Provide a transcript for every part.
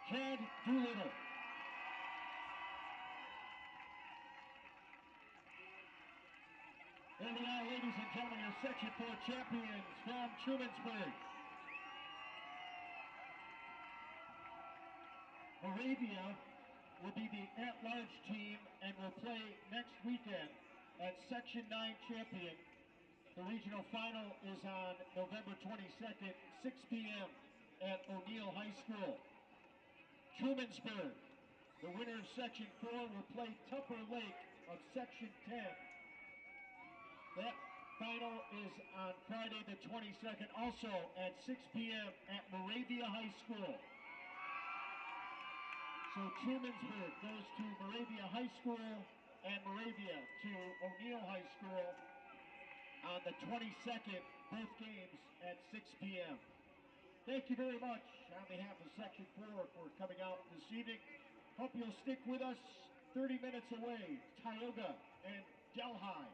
Chad Doolittle. Here they are, ladies and gentlemen, your Section 4 champions from Trumansburg. Moravia will be the at-large team and will play next weekend at Section 9 champion. The regional final is on November 22nd, 6 p.m. at O'Neill High School. Trumansburg, the winner of Section 4, will play Tupper Lake of Section 10. That final is on Friday the 22nd, also at 6 p.m. at Moravia High School. So Trumansburg goes to Moravia High School and Moravia to O'Neill High School on the 22nd, both games at 6 p.m. Thank you very much on behalf of Section 4 for coming out this evening. Hope you'll stick with us. 30 minutes away, Tioga and Delhi.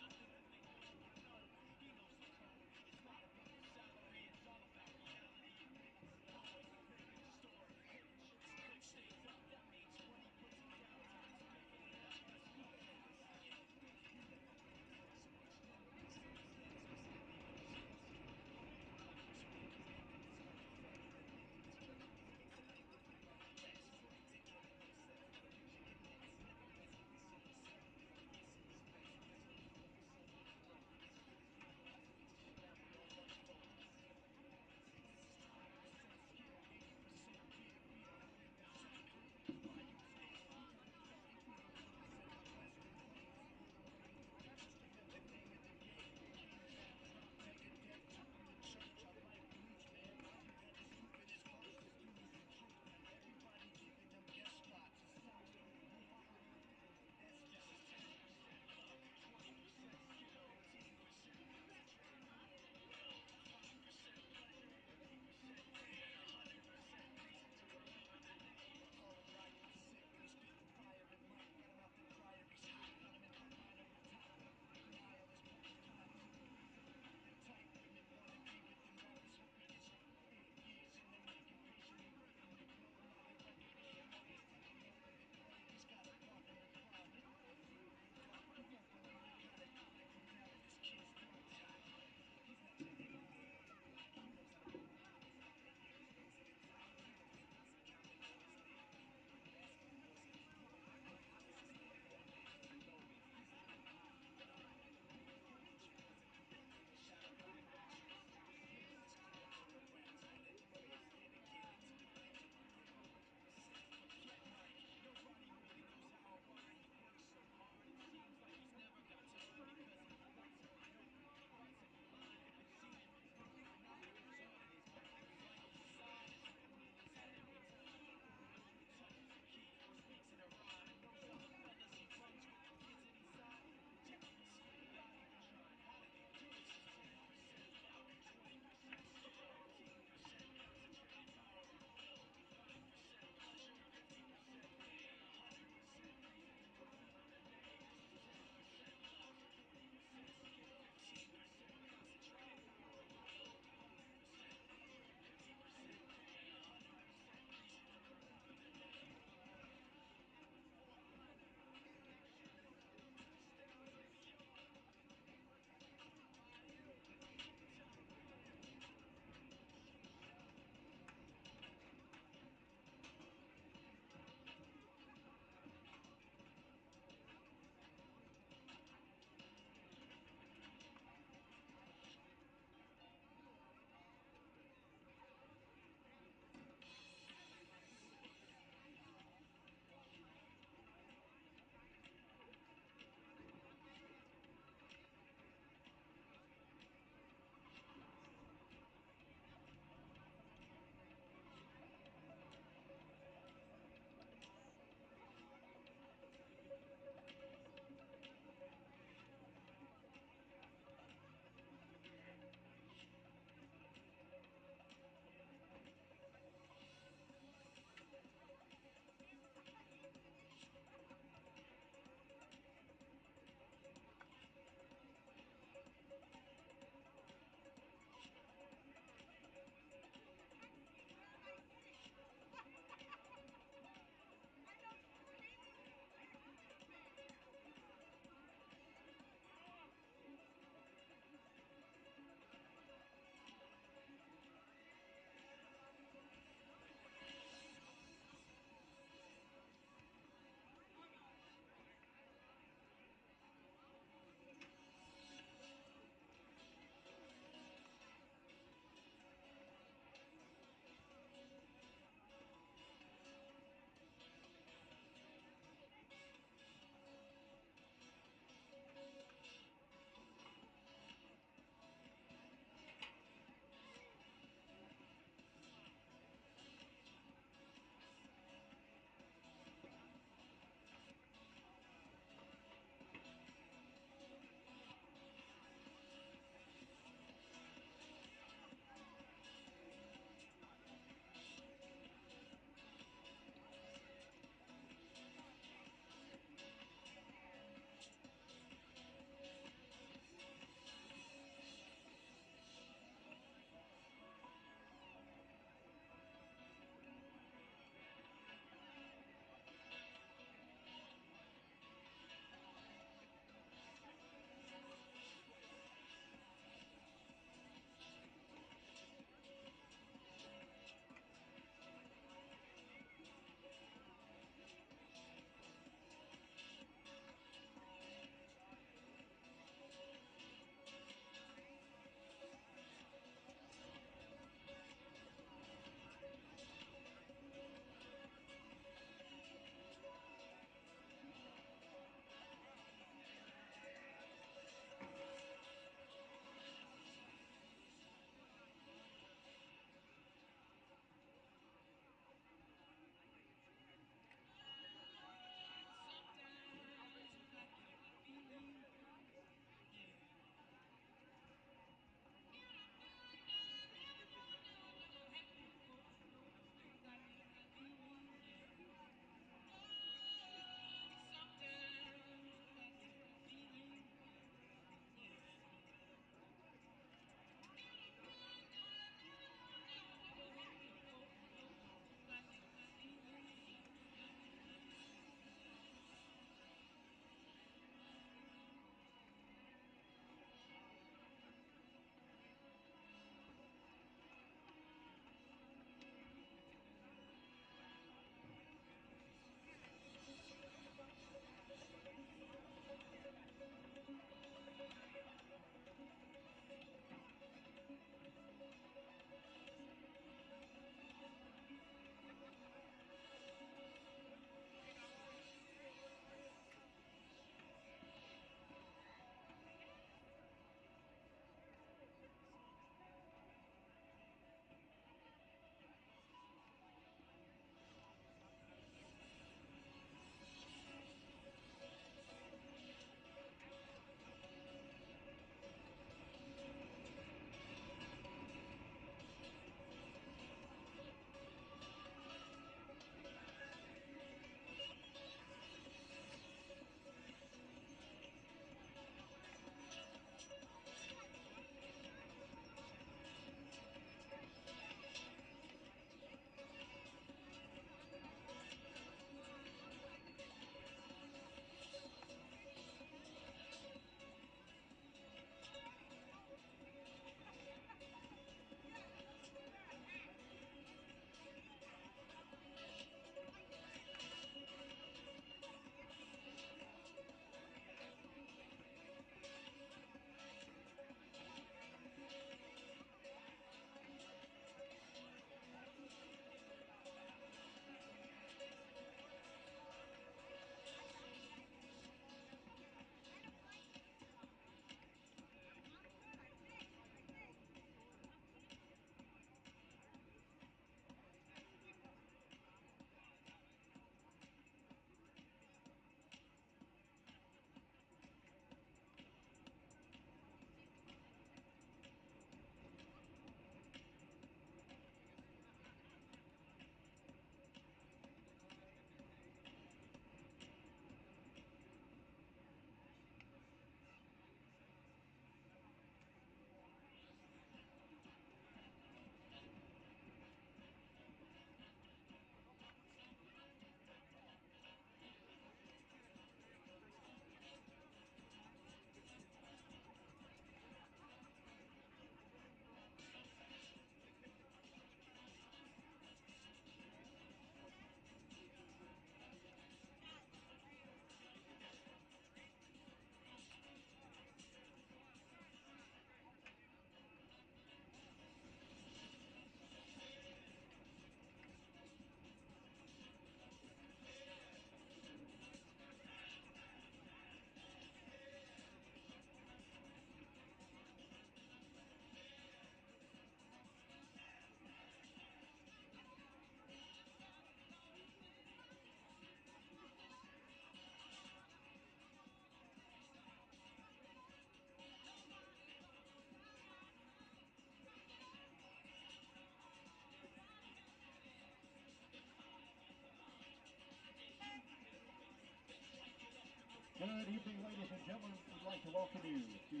Good evening, ladies and gentlemen. We'd like to welcome you to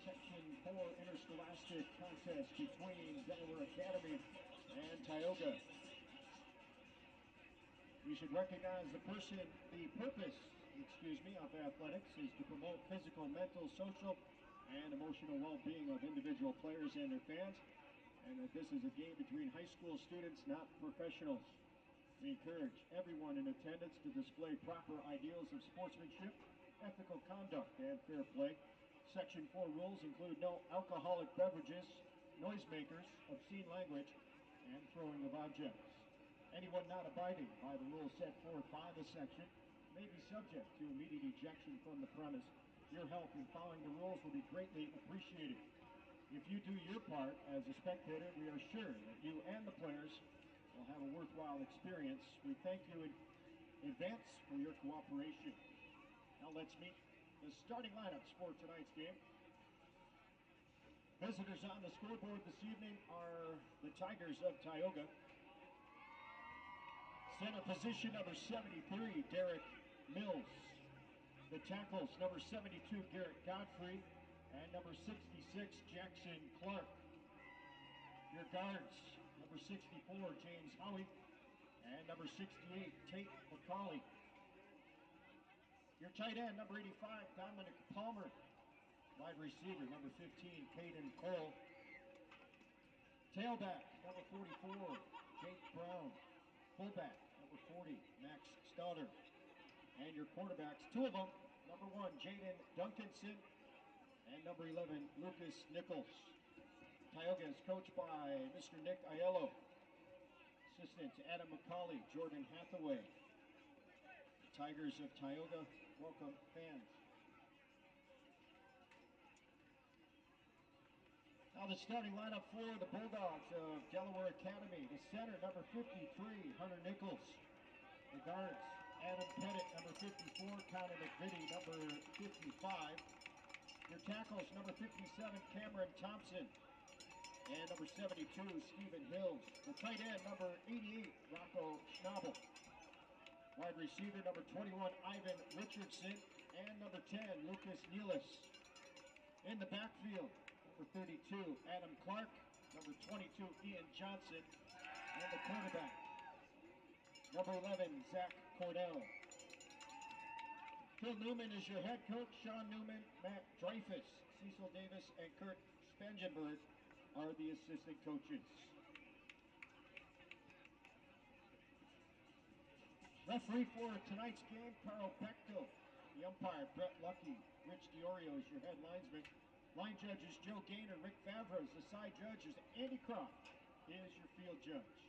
Section 4 Interscholastic Contest between Delaware Academy and Tioga. We should recognize the purpose, of athletics is to promote physical, mental, social, and emotional well-being of individual players and their fans, and that this is a game between high school students, not professionals. We encourage everyone in attendance to display proper ideals of sportsmanship, ethical conduct, and fair play. Section 4 rules include no alcoholic beverages, noisemakers, obscene language, and throwing of objects. Anyone not abiding by the rules set forth by the section may be subject to immediate ejection from the premise. Your help in following the rules will be greatly appreciated. If you do your part as a spectator, we are sure that you and the players will have a worthwhile experience. We thank you in advance for your cooperation. Now let's meet the starting lineups for tonight's game. Visitors on the scoreboard this evening are the Tigers of Tioga. Center position, number 73, Derek Mills. The tackles, number 72, Garrett Godfrey, and number 66, Jackson Clark. Your guards, number 64, James Howie, and number 68, Tate McCauley. Your tight end, number 85, Dominic Palmer. Wide receiver, number 15, Caden Cole. Tailback, number 44, Jake Brown. Fullback, number 40, Max Stauder. And your quarterbacks, two of them, number 1, Jaden Duncanson, and number 11, Lucas Nichols. Tioga is coached by Mr. Nick Aiello. Assistants, Adam McCauley, Jordan Hathaway. Tigers of Tioga welcome fans. Now the starting lineup for the Bulldogs of Delaware Academy. The center, number 53, Hunter Nichols. The guards, Adam Pettit, number 54, Connor McVitie, number 55. Your tackles, number 57, Cameron Thompson. And number 72, Stephen Hills. The tight end, number 88, Rocco Schnabel. Wide receiver, number 21, Ivan Richardson. And number 10, Lucas Nealis. In the backfield, number 32, Adam Clark. Number 22, Ian Johnson. And the quarterback, number 11, Zach Cornell. Phil Newman is your head coach. Sean Newman, Matt Dreyfus, Cecil Davis, and Kurt Spangenberg are the assistant coaches. Referee for tonight's game, Carl Bechtel. The umpire, Brett Lucky. Rich DiOrio is your head linesman. Line judges, Joe Gaynor, Rick Favros. The side judges, Andy Croft is your field judge.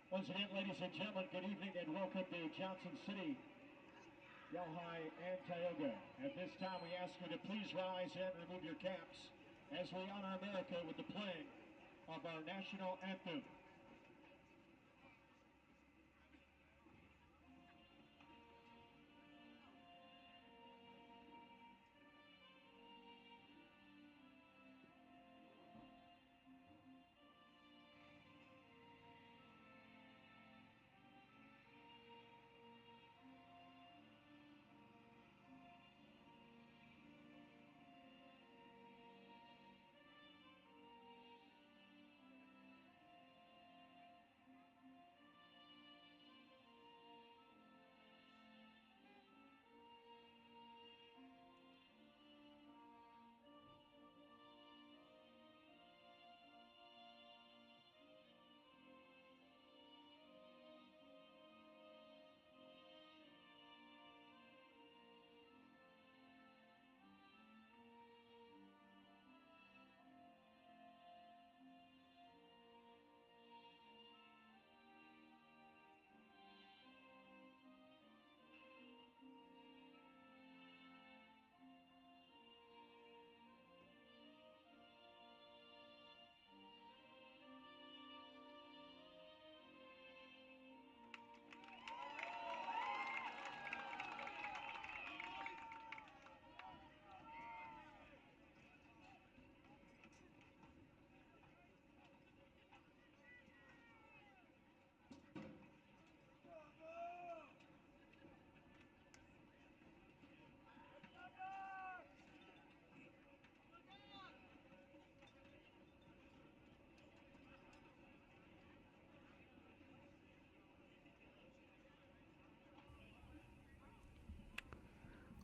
Once again, ladies and gentlemen, good evening and welcome to Johnson City, Delhi, and Tioga. At this time, we ask you to please rise and remove your caps as we honor America with the playing of our national anthem.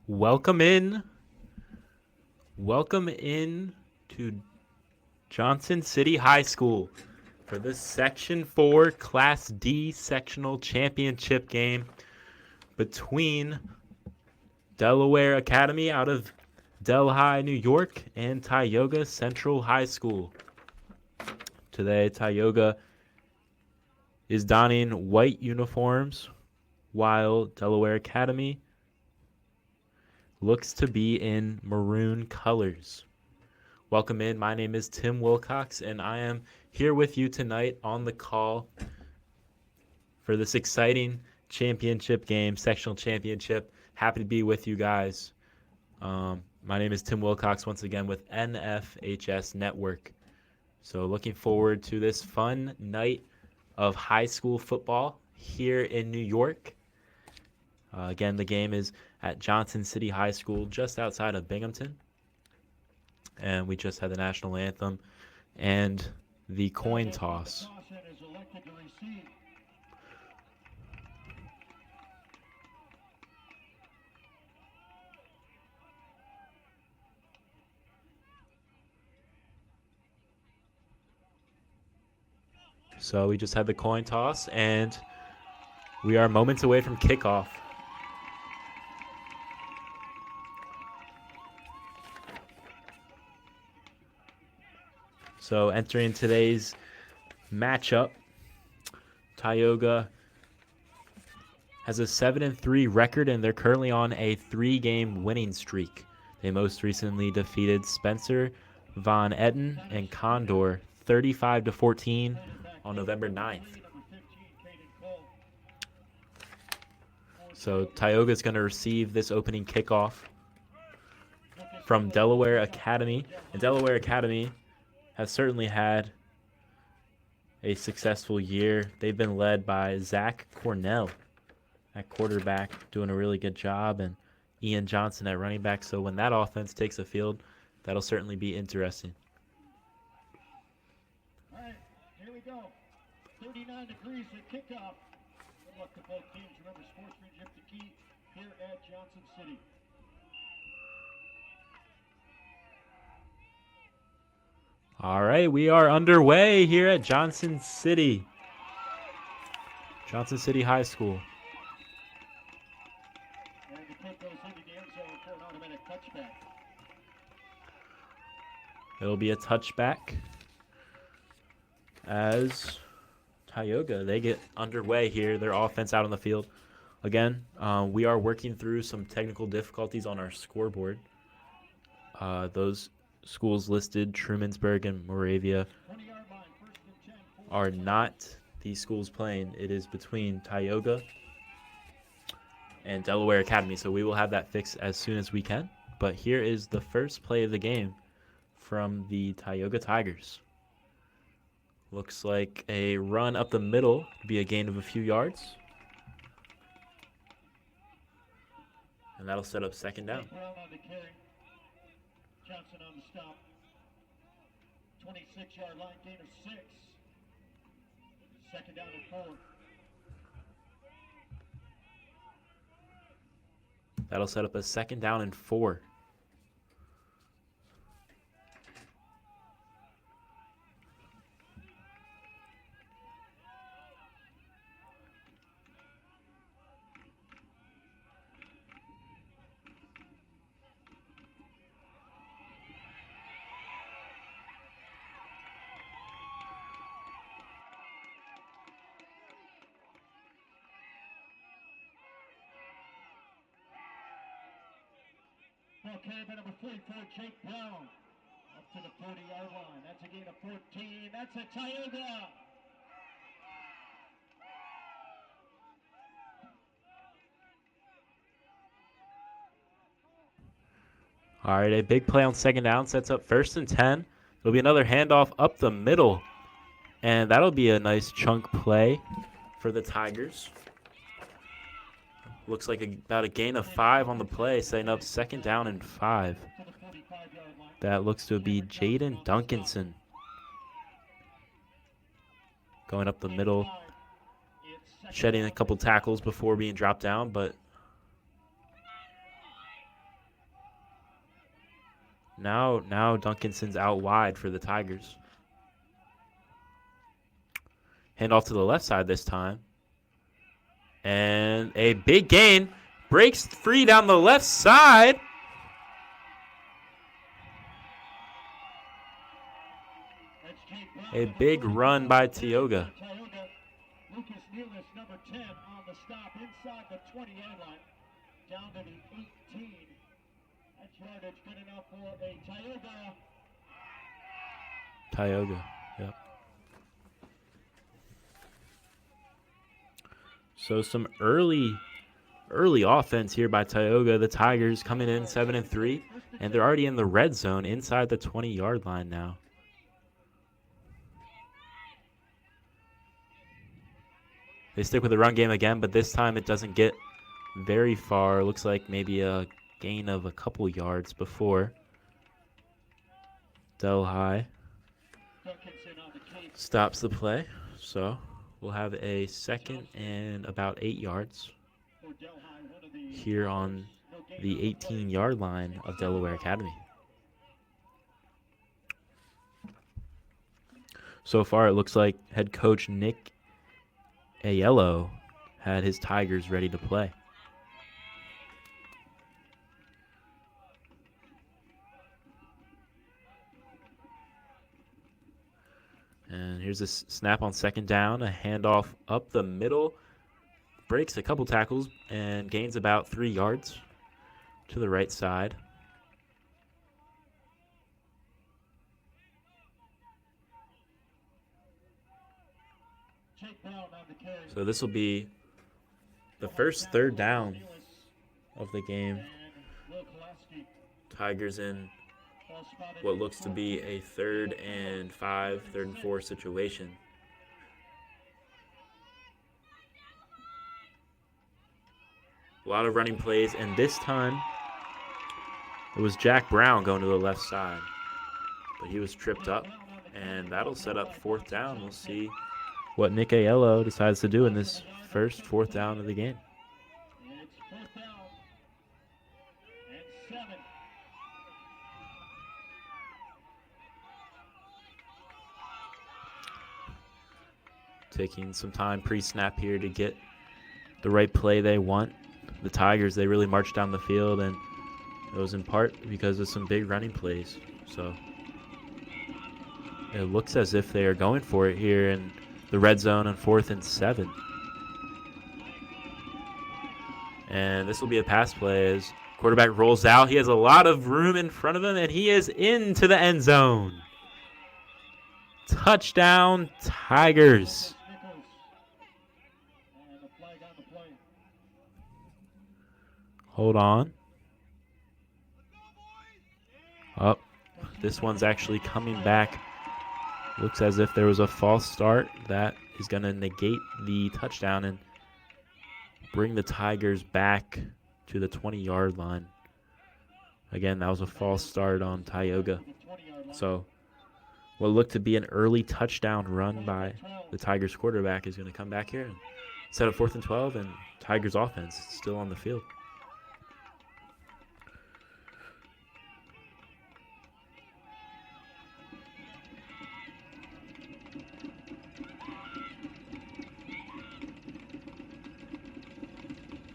Welcome in to Johnson City High School for the Section 4 Class D Sectional Championship game between Delaware Academy out of Delhi, New York, and Tioga Central High School. Today, Tioga is donning white uniforms, while Delaware Academy looks to be in maroon colors. Welcome in. My name is Tim Wilcox, and I am here with you tonight on the call for this exciting championship game, sectional championship. Happy to be with you guys. My name is Tim Wilcox, once again with NFHS Network. So looking forward to this fun night of high school football here in New York. Again, the game is at Johnson City High School, just outside of Binghamton. And we just had the national anthem and the coin toss. So we just had the coin toss, and we are moments away from kickoff. So entering today's matchup, Tioga has a 7-3 record, and they're currently on a 3-game winning streak. They most recently defeated Spencer, Von Etten, and Condor 35-14 on November 9th. So Tioga is going to receive this opening kickoff from Delaware Academy. And Delaware Academy has certainly had a successful year. They've been led by Zach Cornell at quarterback, doing a really good job, and Ian Johnson at running back. So when that offense takes the field, that'll certainly be interesting. All right, here we go. 39 degrees at kickoff. Good luck to both teams. Remember, sportsmanship the key here at Johnson City. All right, we are underway here at Johnson City High School. And the kick goes into the end zone for an automatic touchback. It'll be a touchback as Tioga, they get underway here. Their offense out on the field. Again, we are working through some technical difficulties on our scoreboard. Those schools listed, Trumansburg and Moravia, are not these schools playing. It is between Tioga and Delaware Academy, so we will have that fixed as soon as we can. But here is the first play of the game from the Tioga Tigers. Looks like a run up the middle, be a gain of a few yards. And that'll set up second down. Johnson on the stop. 26-yard line, gain of 6. Second down and 4. That'll set up a second down and 4. Ball carried by number 44, Jake Brown. Up to the 40-yard line. That's a gain of 14. That's a Tioga. All right, a big play on second down sets up first and 10. It'll be another handoff up the middle. And that'll be a nice chunk play for the Tigers. Looks like about a gain of 5 on the play, setting up second down and 5. That looks to be Jaden Duncanson going up the middle, shedding a couple tackles before being dropped down, but now Duncanson's out wide for the Tigers. Hand off to the left side this time. And a big gain. Breaks free down the left side. A big run by Tioga. Lucas Nealis, number 10, on the stop inside the 20-yard line. Down to the 18. That's yardage good enough for a Tioga. Tioga, yep. So some early offense here by Tioga. The Tigers coming in 7-3, and they're already in the red zone inside the 20-yard line now. They stick with the run game again, but this time it doesn't get very far. Looks like maybe a gain of a couple yards before Delhi stops the play. So we'll have a second and about 8 yards here on the 18-yard line of Delaware Academy. So far, it looks like head coach Nick Aiello had his Tigers ready to play. And here's a snap on second down, a handoff up the middle, breaks a couple tackles and gains about 3 yards to the right side. So this will be the first third down of the game. Tigers in what looks to be a 3rd and 5, 3rd and 4 situation. A lot of running plays, and this time it was Jack Brown going to the left side, but he was tripped up, and that'll set up 4th down. We'll see what Nick Aiello decides to do in this first 4th down of the game. It's 4th down and 7. Taking some time pre-snap here to get the right play they want. The Tigers, they really marched down the field, and it was in part because of some big running plays. So it looks as if they are going for it here, and the red zone on 4th and 7. And this will be a pass play as quarterback rolls out. He has a lot of room in front of him, and he is into the end zone. Touchdown, Tigers. Hold on. Up. This one's actually coming back. Looks as if there was a false start. That is going to negate the touchdown and bring the Tigers back to the 20-yard line. Again, that was a false start on Tioga. So what looked to be an early touchdown run by the Tigers quarterback is going to come back here and set up 4th and 12, and Tigers offense still on the field.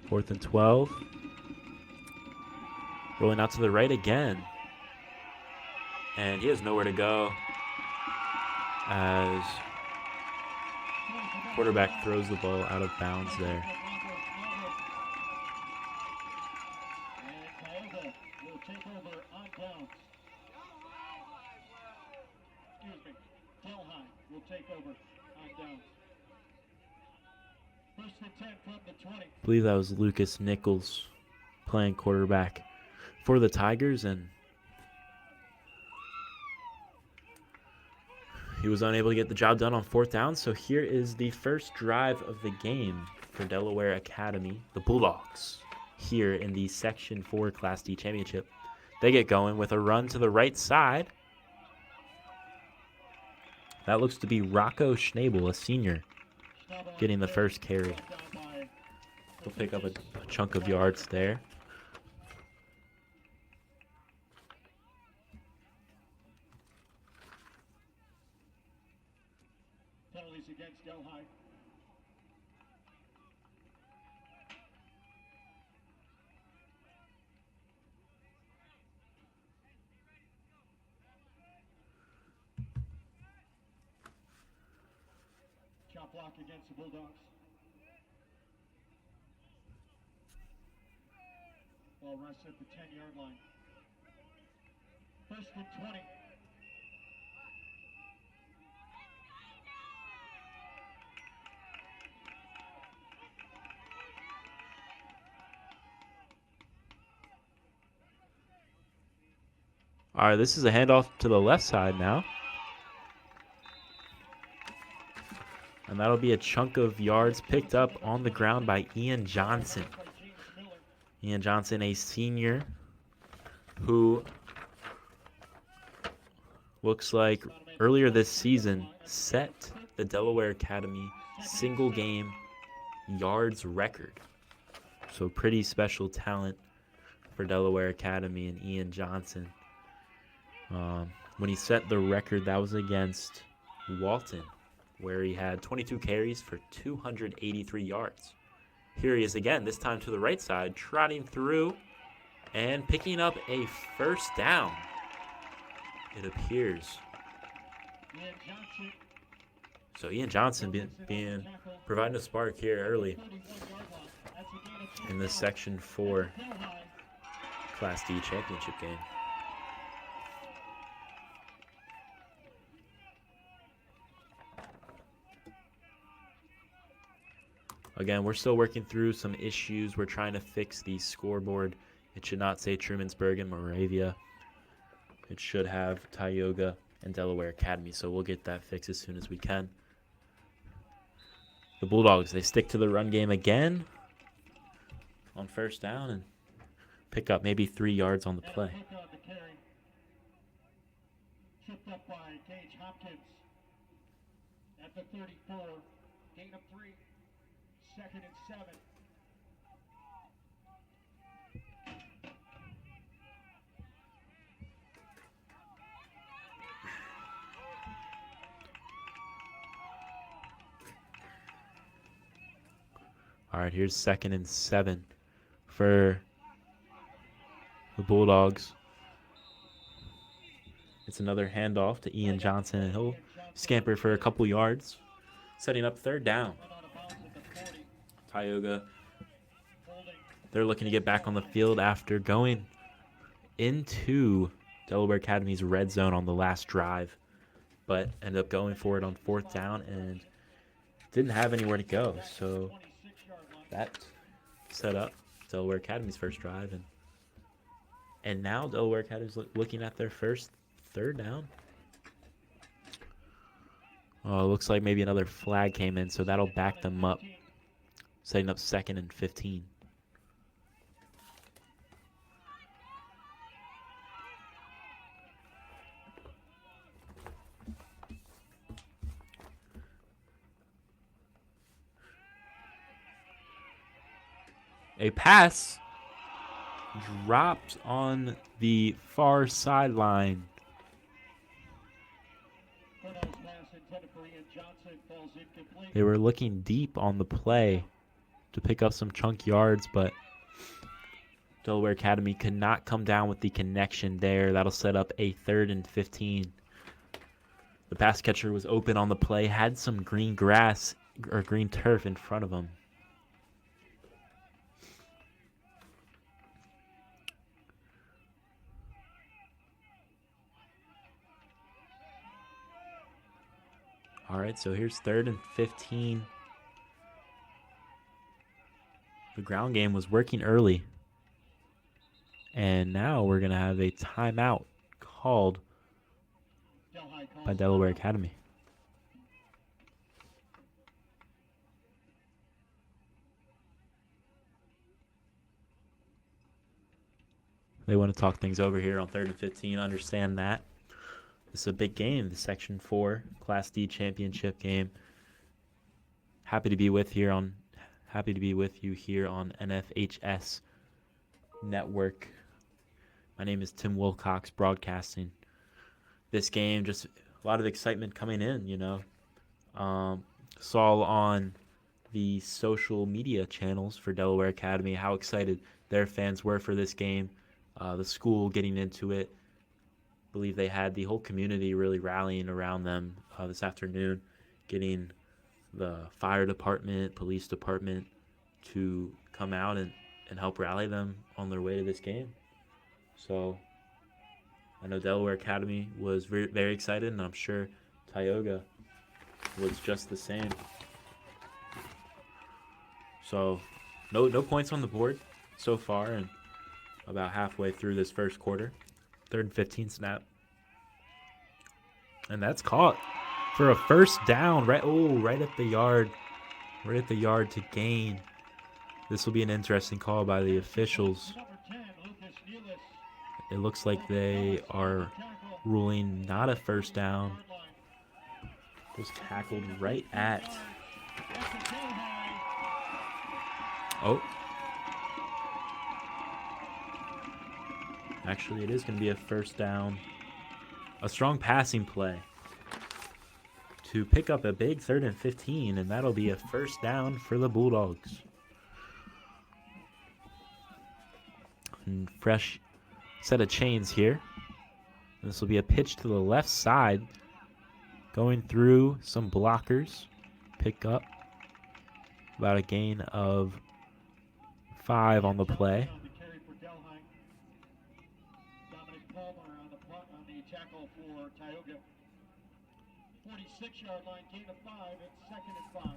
Fourth and 12. Rolling out to the right again. And he has nowhere to go as quarterback throws the ball out of bounds there. And Tioga will take over on downs. Excuse me. Delhi will take over on downs. 1st and 10 from the 20. I believe that was Lucas Nichols playing quarterback for the Tigers, and he was unable to get the job done on 4th down. So here is the first drive of the game for Delaware Academy, the Bulldogs, here in the Section 4 Class D Championship. They get going with a run to the right side. That looks to be Rocco Schnabel, a senior, getting the first carry. He'll pick up a chunk of yards there. Penalties against Delhi. Chop block against the Bulldogs. Ball rush at the 10-yard line. 1st and 20. All right, this is a handoff to the left side now. And that'll be a chunk of yards picked up on the ground by Ian Johnson. Ian Johnson, a senior who looks like earlier this season set the Delaware Academy single game yards record. So pretty special talent for Delaware Academy and Ian Johnson. When he set the record, that was against Walton, where he had 22 carries for 283 yards. Here he is again, this time to the right side, trotting through and picking up a first down, it appears. So Ian Johnson being providing a spark here early in this Section 4 Class D championship game. Again, we're still working through some issues. We're trying to fix the scoreboard. It should not say Trumansburg and Moravia. It should have Tioga and Delaware Academy, so we'll get that fixed as soon as we can. The Bulldogs, they stick to the run game again on first down and pick up maybe 3 yards on the play. Tripped up by Gage Hopkins at the 34. Gain of 3. 2nd and 7. All right, here's 2nd and 7 for the Bulldogs. It's another handoff to Ian Johnson, and he'll scamper for a couple yards. setting up third down. Tioga, they're looking to get back on the field after going into Delaware Academy's red zone on the last drive, but ended up going for it on fourth down and didn't have anywhere to go. So that set up Delaware Academy's first drive, and now Delaware Academy's looking at their first third down. Oh, it looks like maybe another flag came in, so that'll back them up, setting up 2nd and 15. A pass dropped on the far sideline. They were looking deep on the play to pick up some chunk yards, but Delaware Academy could not come down with the connection there. That'll set up a 3rd and 15. The pass catcher was open on the play, had some green grass or green turf in front of him. All right, so here's 3rd and 15. The ground game was working early. And now we're going to have a timeout called by Delaware Academy. They want to talk things over here on 3rd and 15. Understand that. This is a big game, the Section 4 Class D championship game. Happy to be with you here on NFHS Network. My name is Tim Wilcox, broadcasting this game. Just a lot of excitement coming in, you know. Saw on the social media channels for Delaware Academy how excited their fans were for this game. The school getting into it. I believe they had the whole community really rallying around them this afternoon, getting the fire department, police department to come out and help rally them on their way to this game. So I know Delaware Academy was very, very excited, and I'm sure Tioga was just the same. So no points on the board so far, and about halfway through this first quarter. 3rd and 15 snap. And that's caught for a first down. Right at the yard. Right at the yard to gain. This will be an interesting call by the officials. It looks like they are ruling not a first down. Was tackled right at. Oh. Actually, it is going to be a first down. A strong passing play to pick up a big 3rd and 15, and that'll be a first down for the Bulldogs. And fresh set of chains here. This will be a pitch to the left side, going through some blockers. Pick up about a gain of 5 on the play. Tackle for Tioga. 46-yard line, gain of 5. It's 2nd and 5.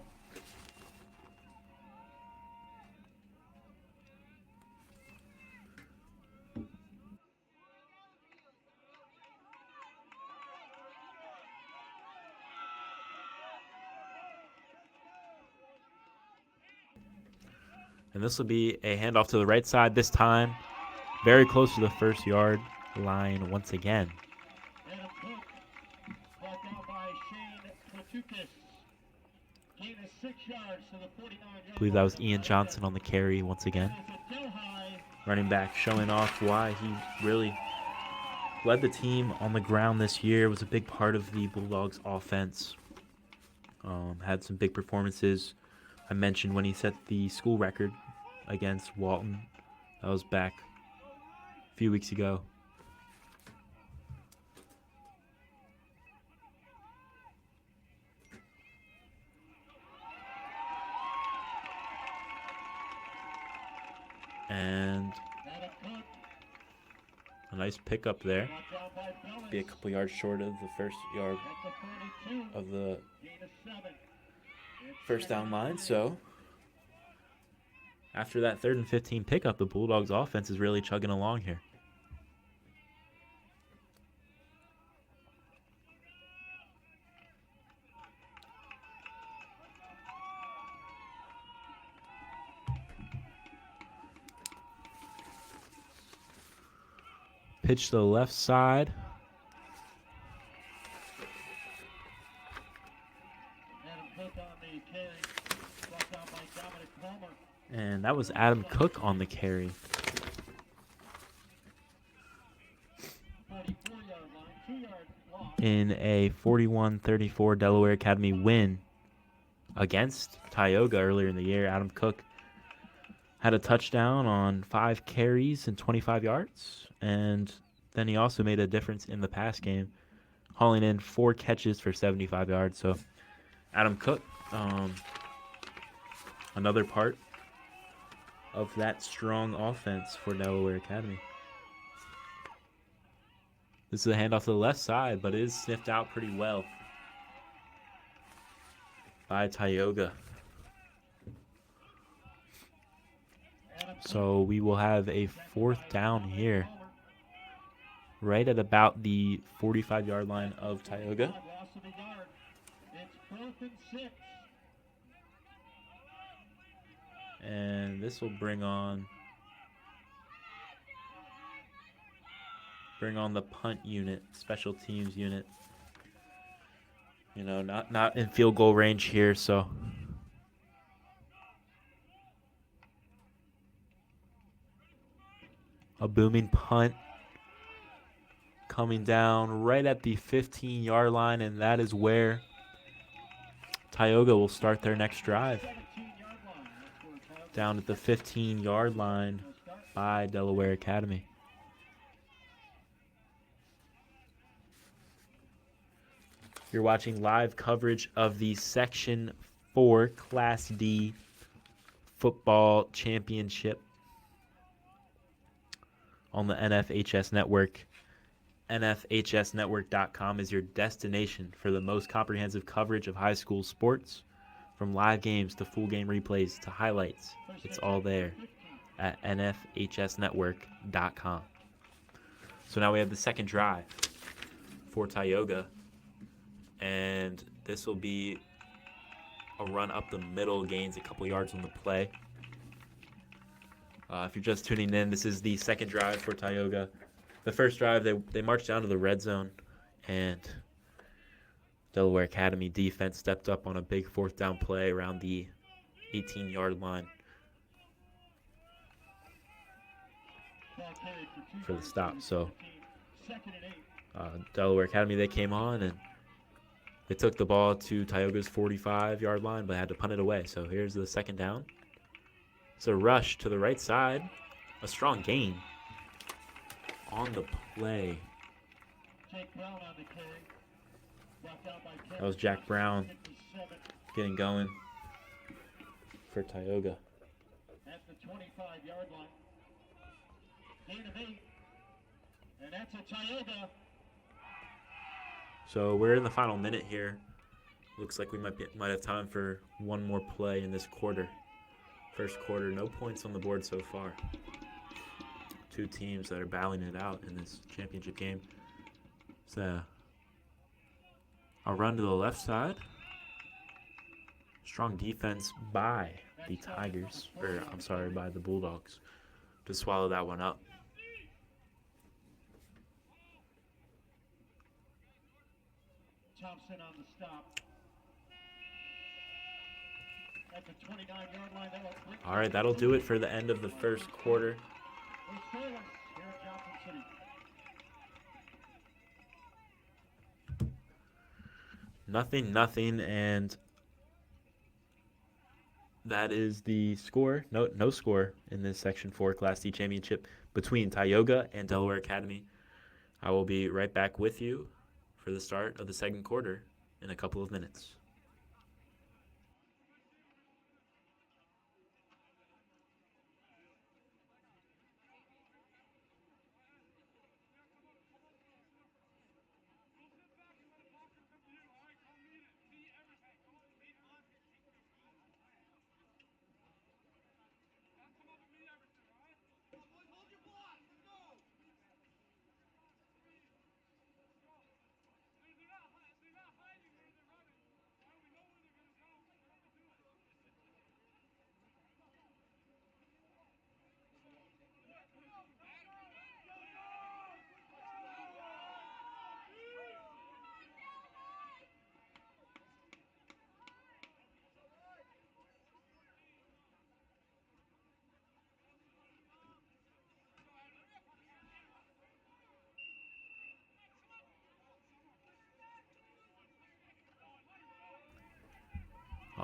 And this will be a handoff to the right side this time. Very close to the 1st yard line once again. I believe that was Ian Johnson on the carry once again. Running back showing off why he really led the team on the ground this year. Was a big part of the Bulldogs offense. Had some big performances. I mentioned when he set the school record against Walton. That was back a few weeks ago. And a nice pickup there. Be a couple yards short of the first yard of the first down line. So after that 3rd and 15 pickup, the Bulldogs offense is really chugging along here. Pitch to the left side. And that was Adam Cook on the carry. In a 41-34 Delaware Academy win against Tioga earlier in the year, Adam Cook had a touchdown on 5 carries and 25 yards. And then he also made a difference in the pass game, hauling in 4 catches for 75 yards. So Adam Cook, another part of that strong offense for Delaware Academy. This is a handoff to the left side, but it is sniffed out pretty well by Tioga. So we will have a 4th down here, right at about the 45-yard line of Tioga. And this will bring on the punt unit, special teams unit. You know, not in field goal range here, so a booming punt coming down right at the 15-yard line, and that is where Tioga will start their next drive. Down at the 15-yard line by Delaware Academy. You're watching live coverage of the Section 4 Class D football championship on the NFHS Network. NFHSnetwork.com is your destination for the most comprehensive coverage of high school sports. From live games to full game replays to highlights, it's all there at NFHSnetwork.com. So now we have the second drive for Tioga. And this will be a run up the middle, gains a couple yards on the play. If you're just tuning in, this is the second drive for Tioga. The first drive, they marched down to the red zone, and Delaware Academy defense stepped up on a big 4th down play around the 18-yard line for the stop. So Delaware Academy, they came on, and they took the ball to Tioga's 45-yard line, but had to punt it away. So here's the second down. It's a rush to the right side. A strong gain on the play. That was Jack Brown getting going for Tioga. At the 25-yard line. Gain of 8. And that's a Tioga. So we're in the final minute here. Looks like we might have time for one more play in this quarter. First quarter, no points on the board so far. 2 teams that are battling it out in this championship game. So a run to the left side. Strong defense by the Tigers, by the Bulldogs to swallow that one up. Thompson on the stop. At the 29-yard line. All right, that'll do it for the end of the first quarter. Nothing, and that is the score. No score in this Section 4 Class D championship between Tioga and Delaware Academy. I will be right back with you for the start of the second quarter in a couple of minutes.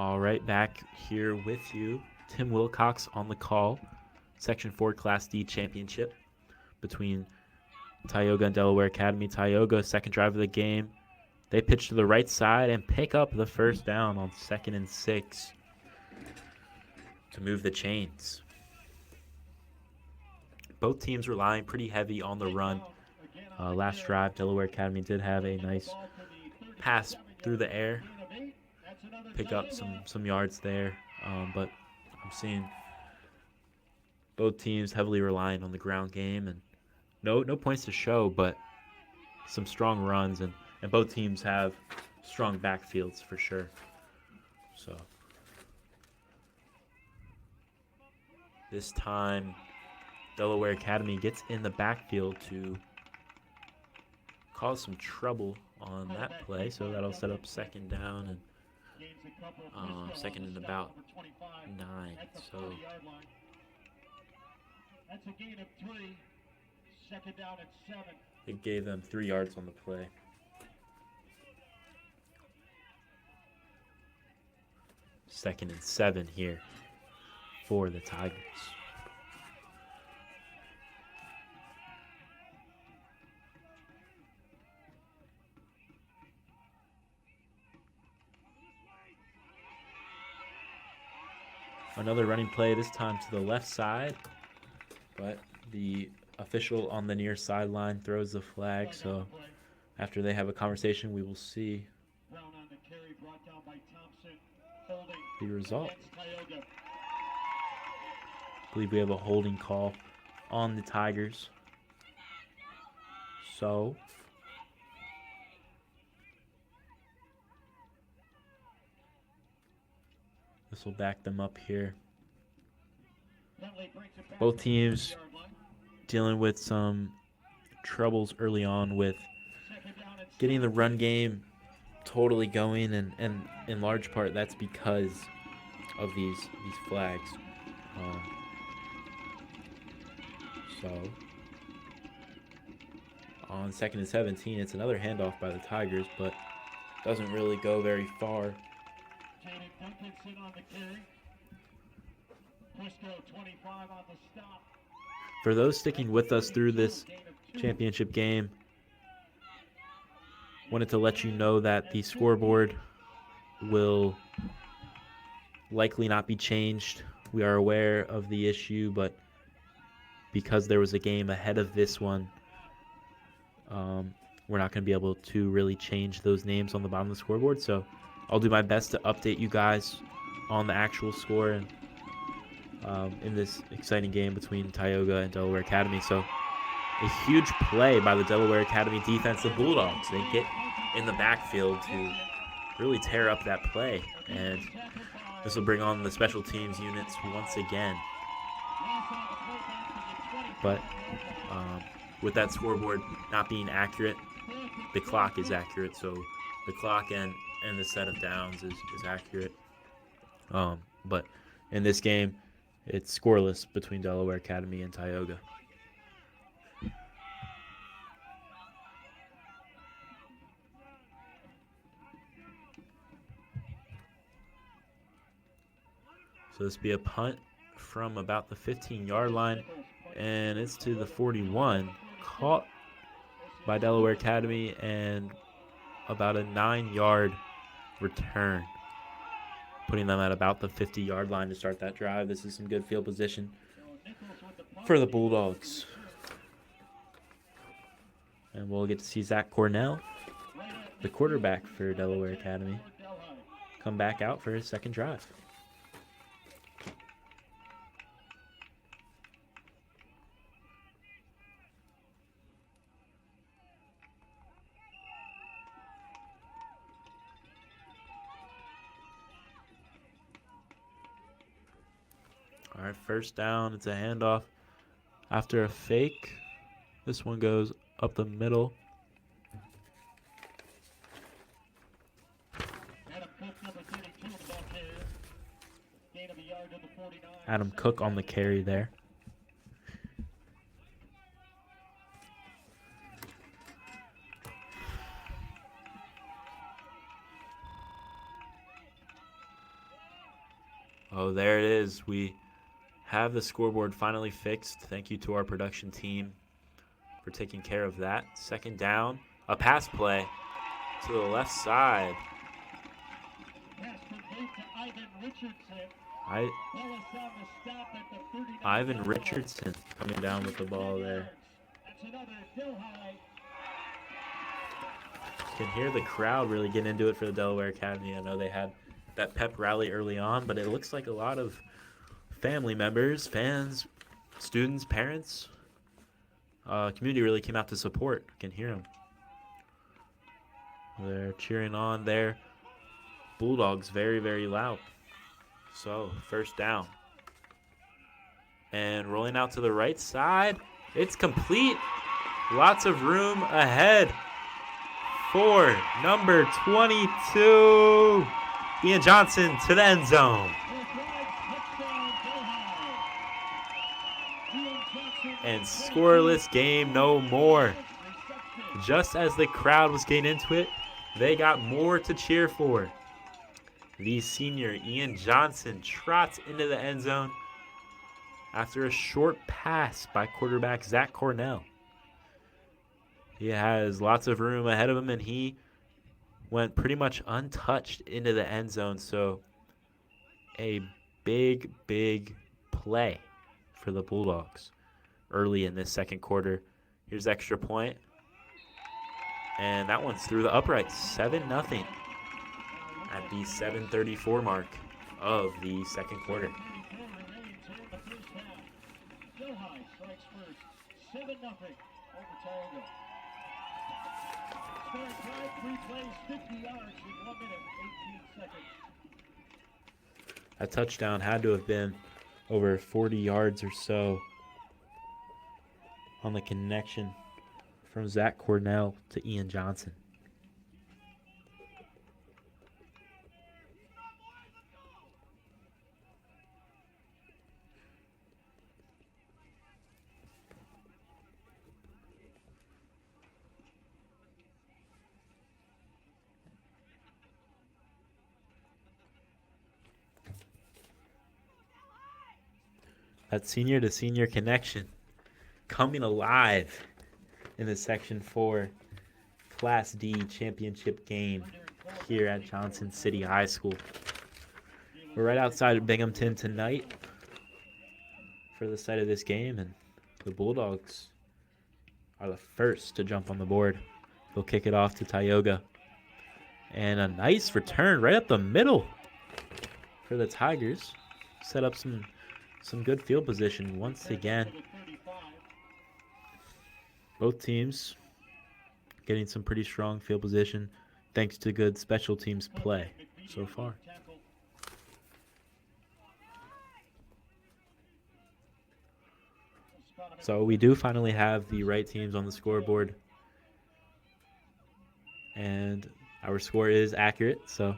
All right, back here with you. Tim Wilcox on the call. Section 4 Class D championship between Tioga and Delaware Academy. Tioga, second drive of the game. They pitch to the right side and pick up the first down on 2nd and 6 to move the chains. Both teams relying pretty heavy on the run. Last drive, Delaware Academy did have a nice pass through the air, pick up some yards there, but I'm seeing both teams heavily relying on the ground game, and no points to show, but some strong runs, and both teams have strong backfields for sure. So this time Delaware Academy gets in the backfield to cause some trouble on that play, so that'll set up second down and second and about 9. So that's a gain of 3. Second down at 7. It gave them 3 yards on the play. Second and 7 here for the Tigers. Another running play, this time to the left side, but the official on the near sideline throws the flag, so after they have a conversation, we will see the result. I believe we have a holding call on the Tigers. So this will back them up here. Both teams dealing with some troubles early on with getting the run game totally going, and in large part that's because of these flags. So on 2nd and 17, it's another handoff by the Tigers, but doesn't really go very far. For those sticking with us through this championship game, wanted to let you know that the scoreboard will likely not be changed. We are aware of the issue, but because there was a game ahead of this one, we're not going to be able to really change those names on the bottom of the scoreboard. So I'll do my best to update you guys on the actual score and in this exciting game between Tioga and Delaware Academy. So a huge play by the Delaware Academy defense. The Bulldogs, they get in the backfield to really tear up that play, and this will bring on the special teams units once again. But with that scoreboard not being accurate, the clock is accurate, so the clock and the set of downs is accurate. But in this game, it's scoreless between Delaware Academy and Tioga. So this will be a punt from about the 15-yard line, and it's to the 41. Caught by Delaware Academy, and about a 9-yard return, putting them at about the 50-yard line to start that drive. This is some good field position for the Bulldogs. And we'll get to see Zach Cornell, the quarterback for Delaware Academy, come back out for his second drive. All right, first down. It's a handoff after a fake. This one goes up the middle. Adam Cook on the carry there. Oh, there it is. We have the scoreboard finally fixed. Thank you to our production team for taking care of that. Second down, a pass play to the left side. Ivan Richardson coming down with the ball there. You can hear the crowd really get into it for the Delaware Academy. I know they had that pep rally early on, but it looks like a lot of family members, fans, students, parents, community really came out to support. You can hear them. They're cheering on their Bulldogs very, very loud. So, first down. And rolling out to the right side. It's complete. Lots of room ahead for number 22, Ian Johnson to the end zone. And scoreless game no more. Just as the crowd was getting into it, they got more to cheer for. The senior Ian Johnson trots into the end zone after a short pass by quarterback Zach Cornell. He has lots of room ahead of him, and he went pretty much untouched into the end zone. So a big, big play for the Bulldogs early in this second quarter. Here's extra point. And that one's through the upright. 7-0 at the 7:34 mark of the second quarter. Strikes first. 7-0 over Tioga. Start drive, 3 plays, 50 yards in 1 minute, 18 seconds. That touchdown had to have been over 40 yards or so on the connection from Zach Cornell to Ian Johnson. That senior to senior connection coming alive in the Section 4 Class D championship game here at Johnson City High School. We're right outside of Binghamton tonight for the site of this game, and the Bulldogs are the first to jump on the board. They'll kick it off to Tioga. And a nice return right up the middle for the Tigers. Set up some good field position once again. Both teams getting some pretty strong field position thanks to good special teams play so far. So we do finally have the right teams on the scoreboard. And our score is accurate, so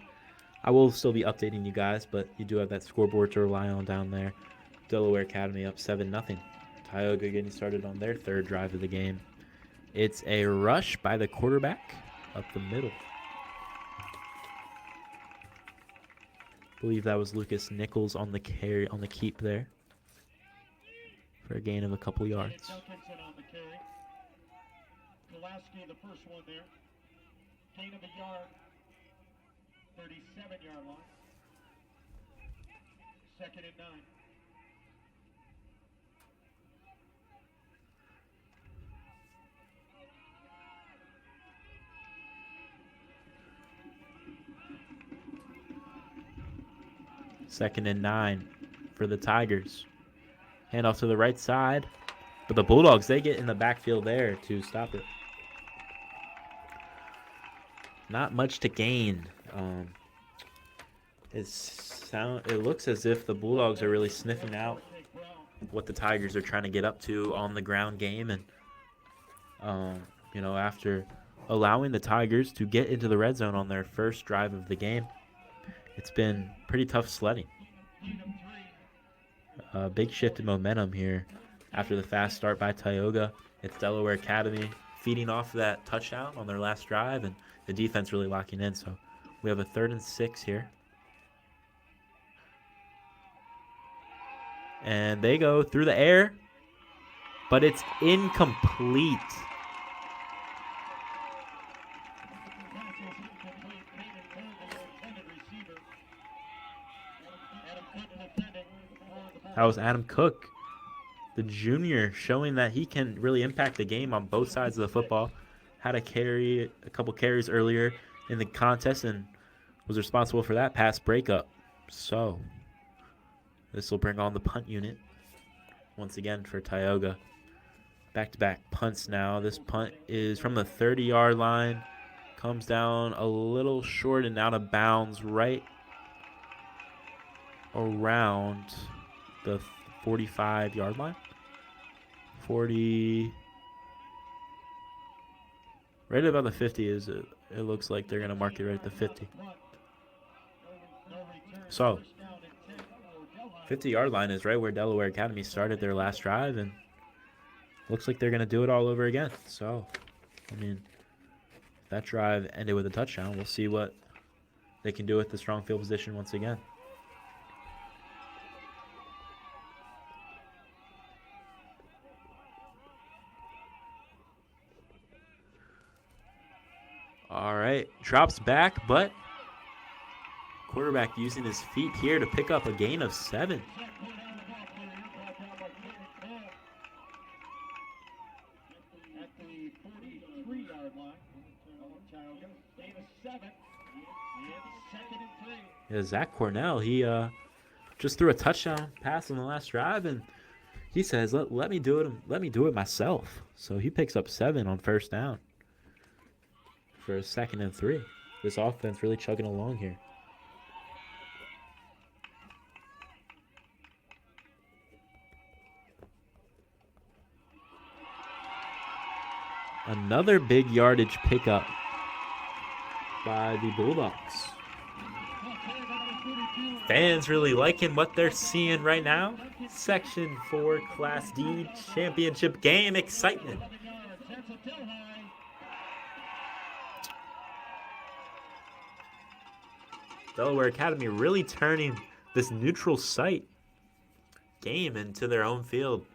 I will still be updating you guys, but you do have that scoreboard to rely on down there. Delaware Academy up 7-0. Tioga getting started on their third drive of the game. It's a rush by the quarterback up the middle. I believe that was Lucas Nichols on the carry, on the keep there for a gain of a couple yards. Pulaski, the first one there. Gain of a yard. 37-yard line. 2nd and 9. Second and 9 for the Tigers. Hand off to the right side. But the Bulldogs, they get in the backfield there to stop it. Not much to gain. It looks as if the Bulldogs are really sniffing out what the Tigers are trying to get up to on the ground game. And, after allowing the Tigers to get into the red zone on their first drive of the game, it's been pretty tough sledding. A big shift in momentum here after the fast start by Tioga. It's Delaware Academy feeding off that touchdown on their last drive, and the defense really locking in. So we have a 3rd and 6 here. And they go through the air, but it's incomplete. That was Adam Cook, the junior, showing that he can really impact the game on both sides of the football. Had a couple carries earlier in the contest, and was responsible for that pass breakup. So this will bring on the punt unit once again for Tioga. Back-to-back punts now. This punt is from the 30-yard line. Comes down a little short and out of bounds right around the 45-yard line. 40. Right about the 50 is it. It looks like they're going to mark it right at the 50. So, 50-yard line is right where Delaware Academy started their last drive, and looks like they're going to do it all over again. So, I mean, that drive ended with a touchdown. We'll see what they can do with the strong field position once again. All right, drops back, but quarterback using his feet here to pick up a gain of 7. At the 43-yard line, Tioga, gain of 7, and 2nd and 3. Yeah, Zach Cornell, he just threw a touchdown pass on the last drive, and he says, "Let me do it. Let me do it myself." So he picks up 7 on first down for a 2nd and 3. This offense really chugging along here. Another big yardage pickup by the Bulldogs. Fans really liking what they're seeing right now. Section 4 Class D championship game excitement. Delaware Academy really turning this neutral site game into their own field.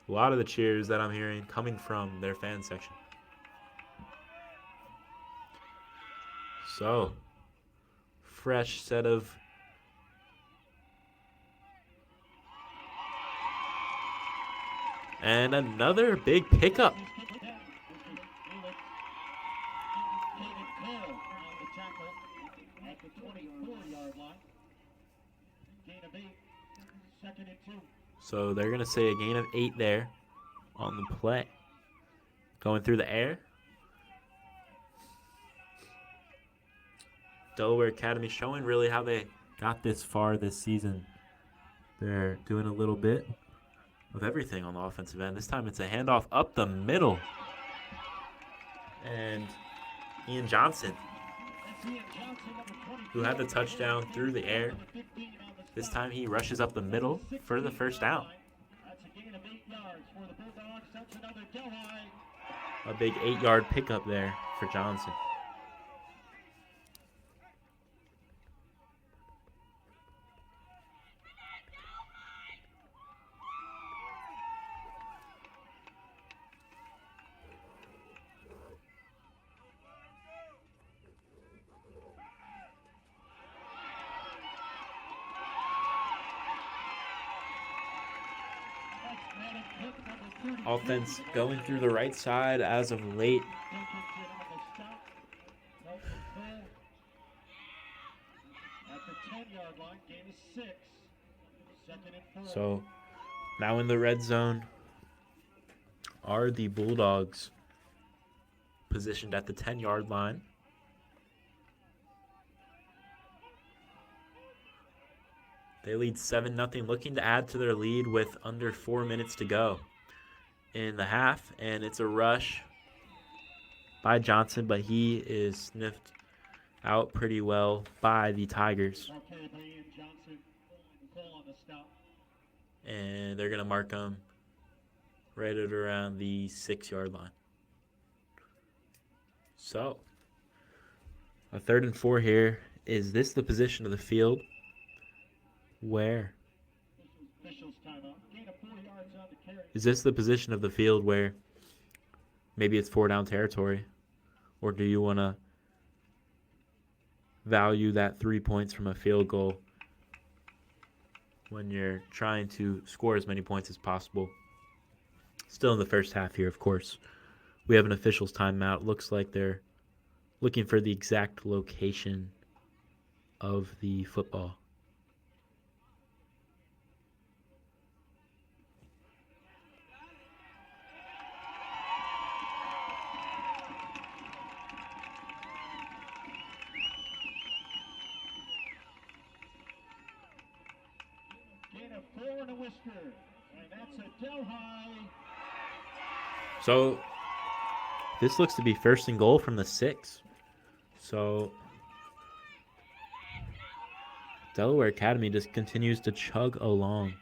A lot of the cheers that I'm hearing coming from their fan section. So, fresh set of and another big pickup. So they're going to say a gain of 8 there on the play. Going through the air. Delaware Academy showing really how they got this far this season. They're doing a little bit of everything on the offensive end. This time it's a handoff up the middle. And Ian Johnson, who had the touchdown through the air. This time he rushes up the middle for the first down. A big 8-yard pickup there for Johnson. Offense going through the right side as of late. So now in the red zone are the Bulldogs, positioned at the 10-yard line. They lead 7-0, looking to add to their lead with under 4 minutes to go in the half. And it's a rush by Johnson, but he is sniffed out pretty well by the Tigers. And they're going to mark him right at around the 6-yard line. So, a 3rd and 4 here. Is this the position of the field where Officials timeout. Gain of 4 yards on the carry. Is this the position of the field where maybe it's 4-down territory? Or do you want to value that 3 points from a field goal when you're trying to score as many points as possible? Still in the first half here, of course. We have an officials timeout. Looks like they're looking for the exact location of the football. Gain of 4 and a whisker. And that's a Delhi. So this looks to be 1st and goal from the 6. So Delaware Academy just continues to chug along.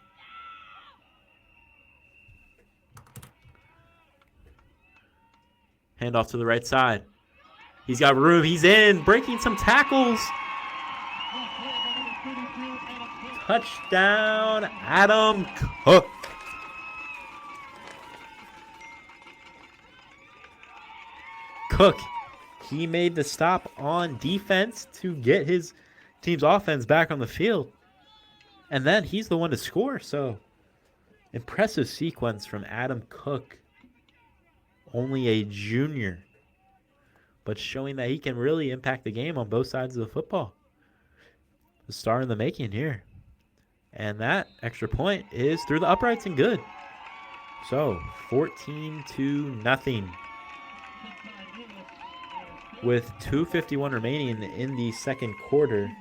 Handoff to the right side. He's got room. He's in. Breaking some tackles. Touchdown, Adam Cook. Cook, he made the stop on defense to get his team's offense back on the field. And then he's the one to score. So, impressive sequence from Adam Cook. Only a junior, but showing that he can really impact the game on both sides of the football. The star in the making here. And that extra point is through the uprights and good. So, 14-0. With 2:51 remaining in the second quarter.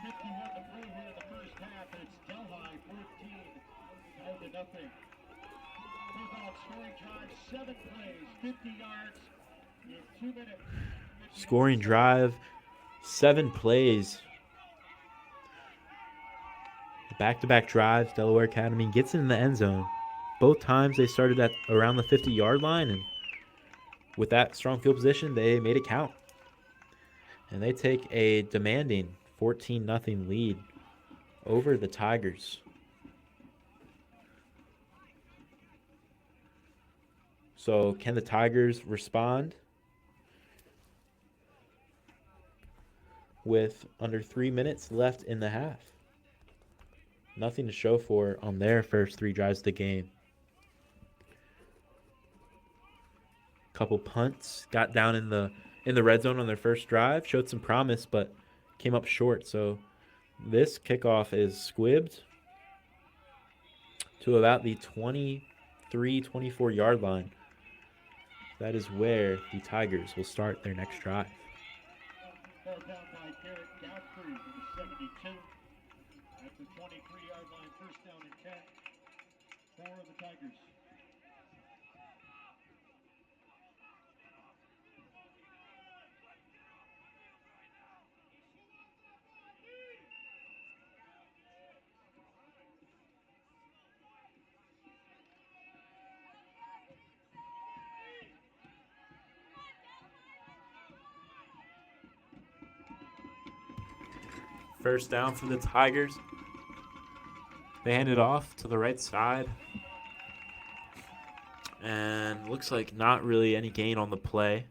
Scoring drive, 7 plays. Back-to-back drives, Delaware Academy gets in the end zone. Both times they started at around the 50-yard line, and with that strong field position, they made it count. And they take a demanding 14-0 lead over the Tigers. So can the Tigers respond with under 3 minutes left in the half? Nothing to show for on their first 3 drives of the game. Couple punts, got down in the red zone on their first drive, showed some promise, but came up short. So this kickoff is squibbed to about the 23, 24-yard line. That is where the Tigers will start their next drive. Down by Garrett Godfrey to the 72. At the 23-yard line, 1st down and 10 for the Tigers. First down for the Tigers. They hand it off to the right side. And looks like not really any gain on the play.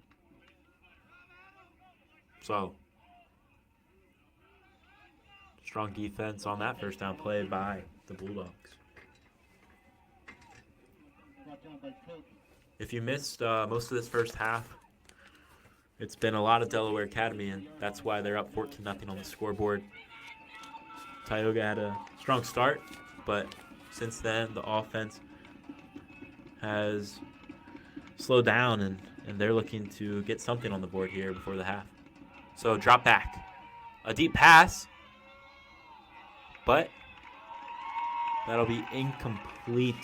So, strong defense on that first down play by the Bulldogs. If you missed most of this first half, it's been a lot of Delaware Academy, and that's why they're up 14-0 on the scoreboard. Tioga had a strong start, but since then the offense has slowed down, and they're looking to get something on the board here before the half. So drop back. A deep pass, but that'll be incomplete.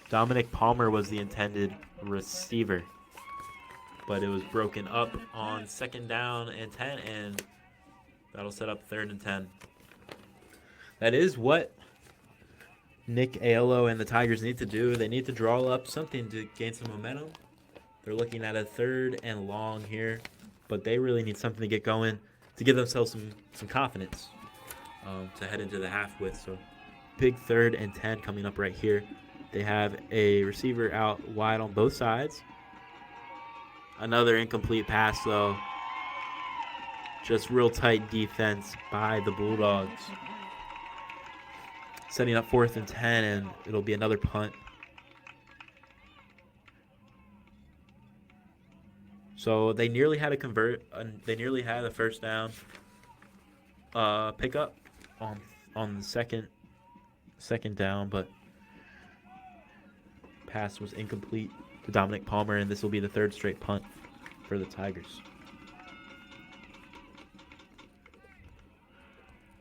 Dominic Palmer was the intended receiver, but it was broken up on 2nd down and 10, and that'll set up 3rd and 10. That is what Nick Aiello and the Tigers need to do. They need to draw up something to gain some momentum. They're looking at a 3rd and long here, but they really need something to get going to give themselves some confidence. to head into the half with. So big 3rd and 10 coming up right here. They have a receiver out wide on both sides. Another incomplete pass, though. Just real tight defense by the Bulldogs. Setting up 4th and 10, and it'll be another punt. So they nearly had they nearly had a first down pickup on the second down, but pass was incomplete to Dominic Palmer, and this will be the 3rd straight punt for the Tigers.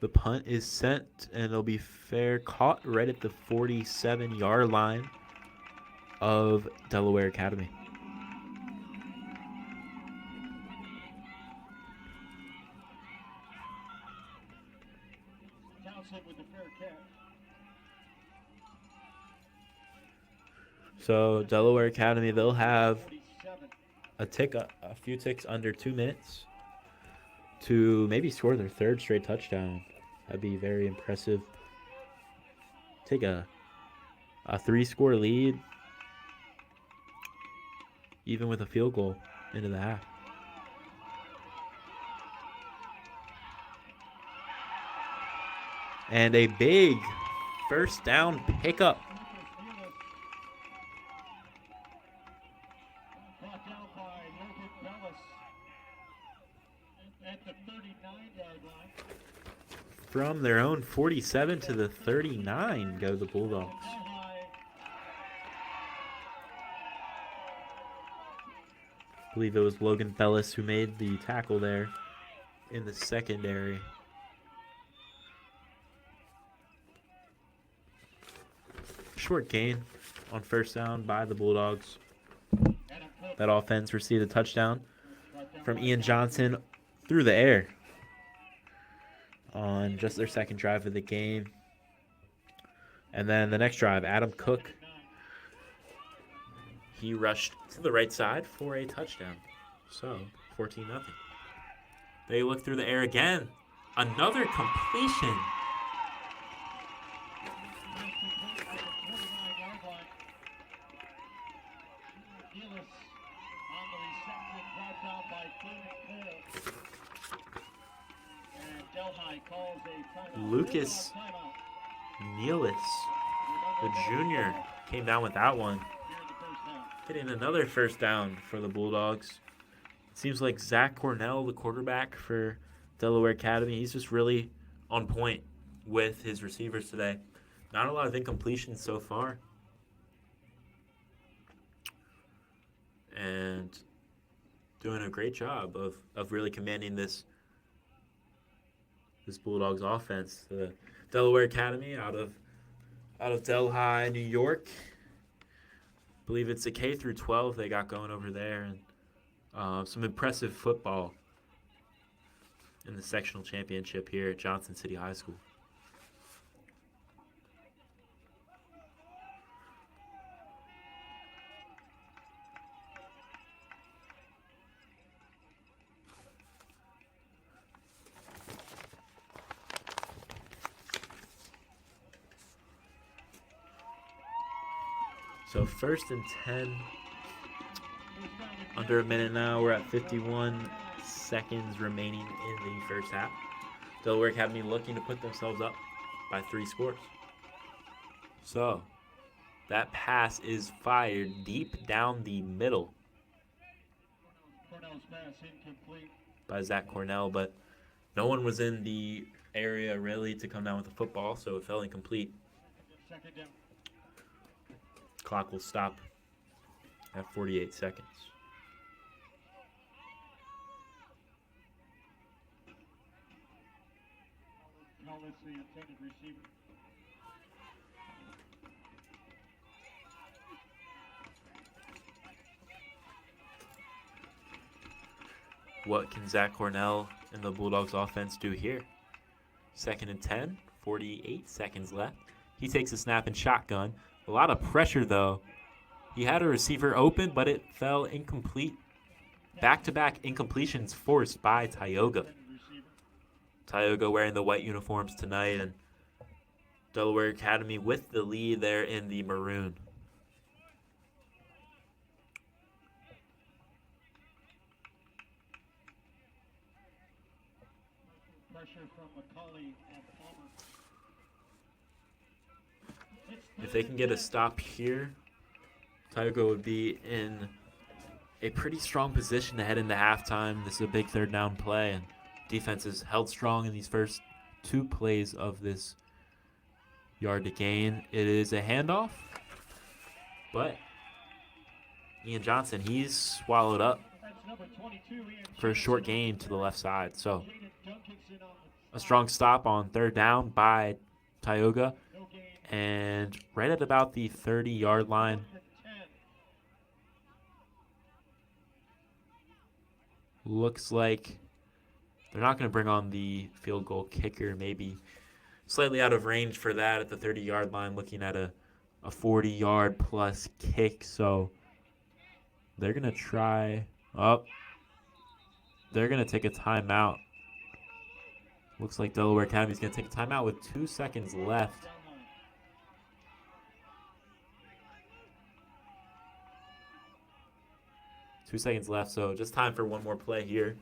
The punt is sent, and it'll be fair, caught right at the 47-yard line of Delaware Academy. With the fair catch. So Delaware Academy, they'll have a few ticks under 2 minutes to maybe score their 3rd straight touchdown. That'd be very impressive. Take a 3-score lead, even with a field goal into the half. And a big first down pickup. Brought down by Logan Bellis at the 39-yard line. From their own 47 to the 39 go the Bulldogs. I believe it was Logan Bellis who made the tackle there in the secondary. Short gain on first down by the Bulldogs. That offense received a touchdown from Ian Johnson through the air on just their 2nd drive of the game. And then the next drive, Adam Cook, he rushed to the right side for a touchdown. So 14-0. They look through the air again. Another completion. Lucas Nealis, the junior, came down with that one. Hitting another first down for the Bulldogs. It seems like Zach Cornell, the quarterback for Delaware Academy, he's just really on point with his receivers today. Not a lot of incompletions so far. And doing a great job of really commanding this Bulldogs offense. The Delaware Academy out of Delhi, New York. I believe it's a K through 12 they got going over there, and some impressive football in the sectional championship here at Johnson City High School. So 1st and 10, under a minute now. We're at 51 seconds remaining in the first half. Delaware Academy looking to put themselves up by 3 scores. So that pass is fired deep down the middle Cornell's pass incomplete by Zach Cornell, but no one was in the area really to come down with the football, so it fell incomplete. 2nd down. Clock will stop at 48 seconds. Helmet's the intended receiver. What can Zach Cornell and the Bulldogs offense do here? 2nd and 10, 48 seconds left. He takes a snap and shotgun. A lot of pressure, though. He had a receiver open, but it fell incomplete. Back-to-back incompletions forced by Tioga. Tioga wearing the white uniforms tonight, and Delaware Academy with the lead there in the maroon. Pressure from McCauley and Palmer. If they can get a stop here, Tioga would be in a pretty strong position to head into halftime. This is a big third down play, and defense has held strong in these first 2 plays of this yard to gain. It is a handoff, but Ian Johnson, he's swallowed up for a short gain to the left side. So a strong stop on third down by Tioga, and right at about the 30-yard line. Looks like they're not going to bring on the field goal kicker. Maybe slightly out of range for that at the 30-yard line, looking at a 40-yard plus kick. So they're going to try up. They're going to take a timeout. Looks like Delaware Academy is going to take a timeout with 2 seconds left. So just time for one more play here.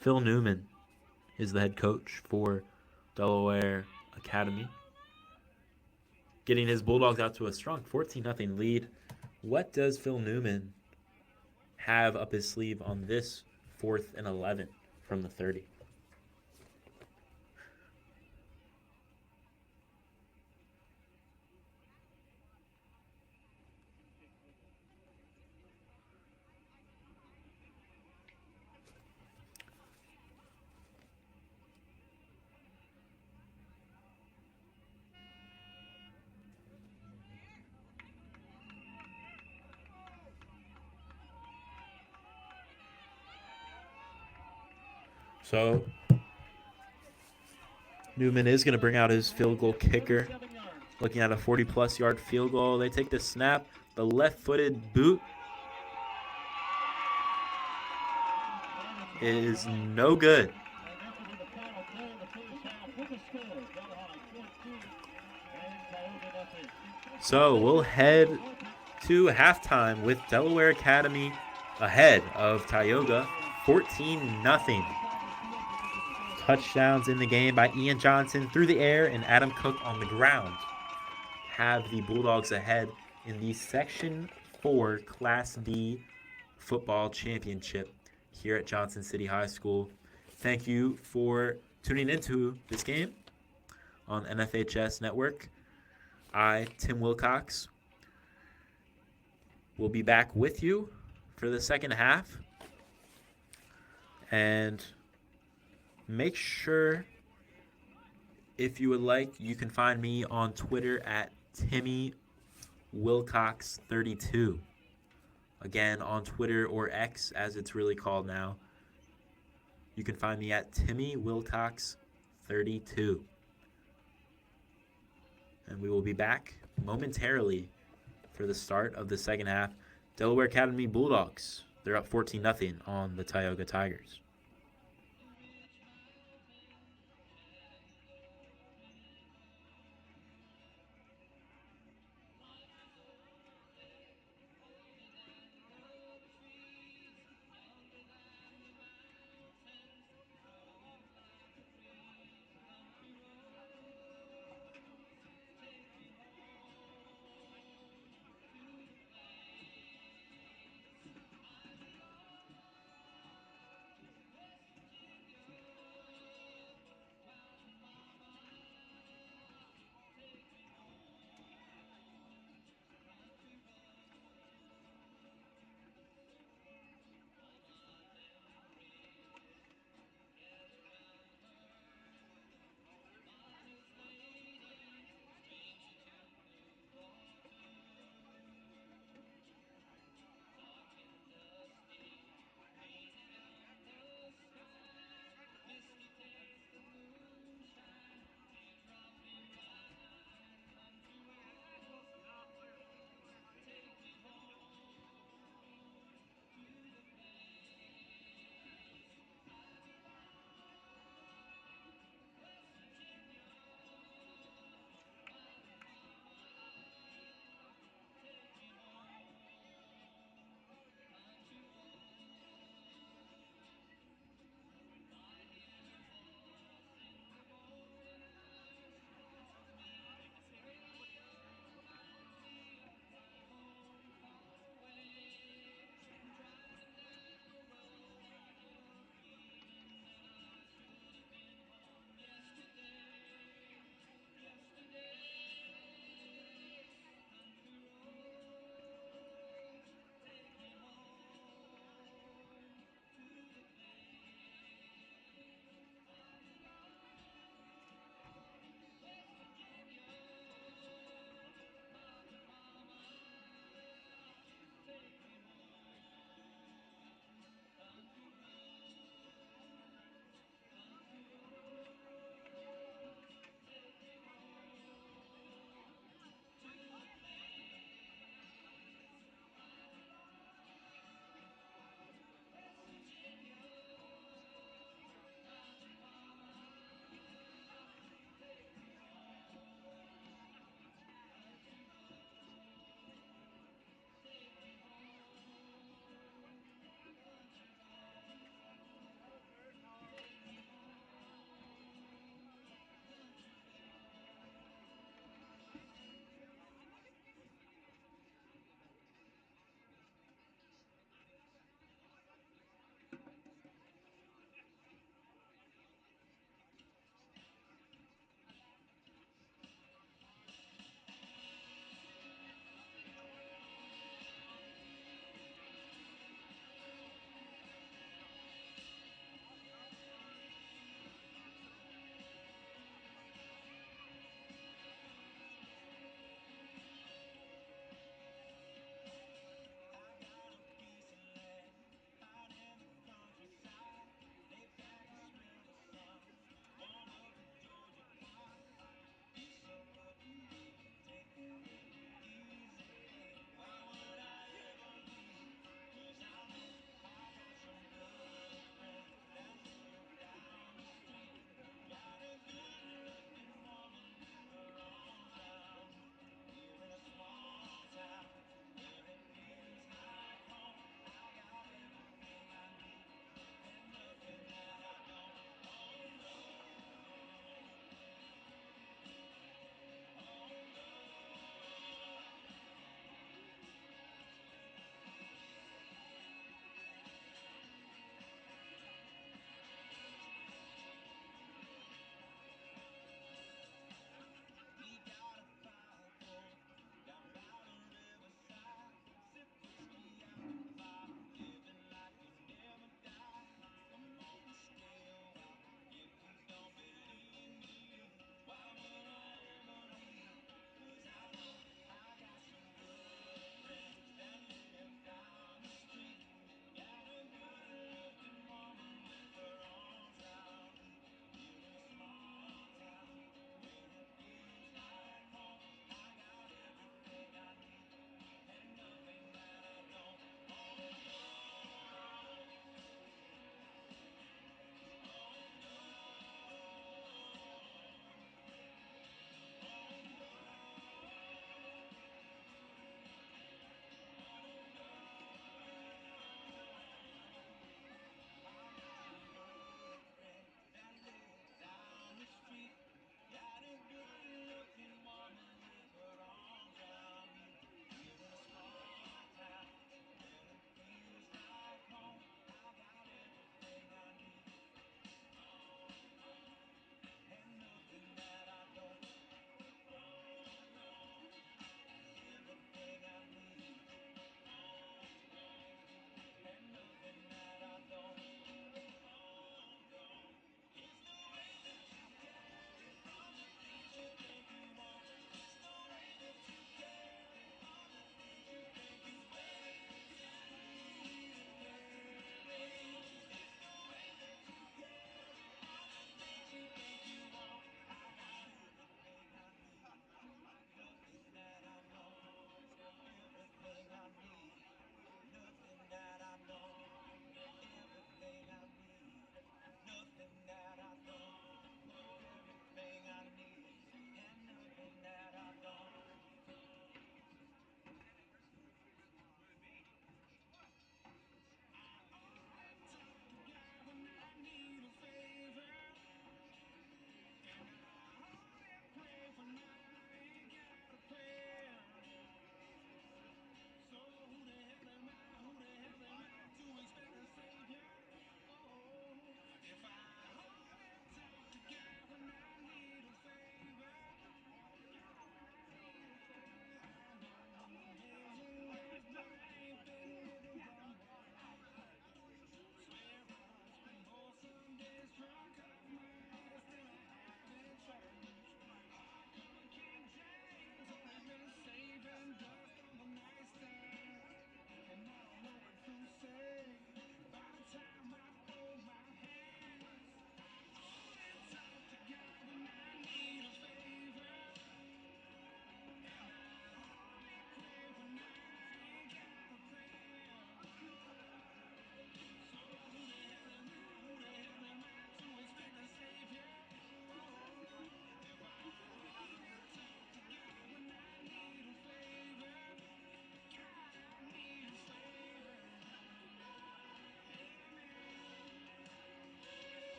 Phil Newman is the head coach for Delaware Academy, getting his Bulldogs out to a strong 14-0 lead. What does Phil Newman have up his sleeve on this 4th and 11 from the 30? So Newman is going to bring out his field goal kicker, looking at a 40-plus yard field goal. They take the snap. The left-footed boot is no good. So we'll head to halftime with Delaware Academy ahead of Tioga, 14-0. Touchdowns in the game by Ian Johnson through the air and Adam Cook on the ground have the Bulldogs ahead in the Section 4 Class D football championship here at Johnson City High School. Thank you for tuning into this game on NFHS Network. I, Tim Wilcox, will be back with you for the second half. And make sure, if you would like, you can find me on Twitter at TimmyWilcox32. Again, on Twitter, or X as it's really called now, you can find me at TimmyWilcox32. And we will be back momentarily for the start of the second half. Delaware Academy Bulldogs, they're up 14-0 on the Tioga Tigers.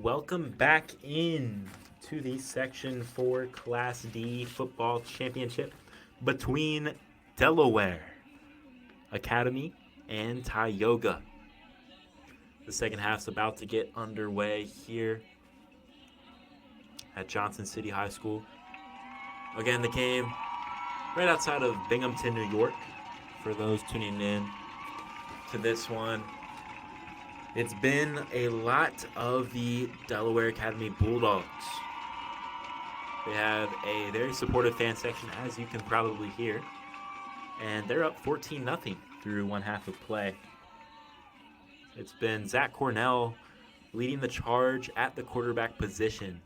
Welcome back in to the Section 4 Class D football championship between Delaware Academy and Tioga. The second half's about to get underway here at Johnson City High School. Again, the game right outside of Binghamton, New York. For those tuning in to this one, it's been a lot of the Delaware Academy Bulldogs. They have a very supportive fan section, as you can probably hear. And they're up 14-0 through one half of play. It's been Zach Cornell leading the charge at the quarterback position.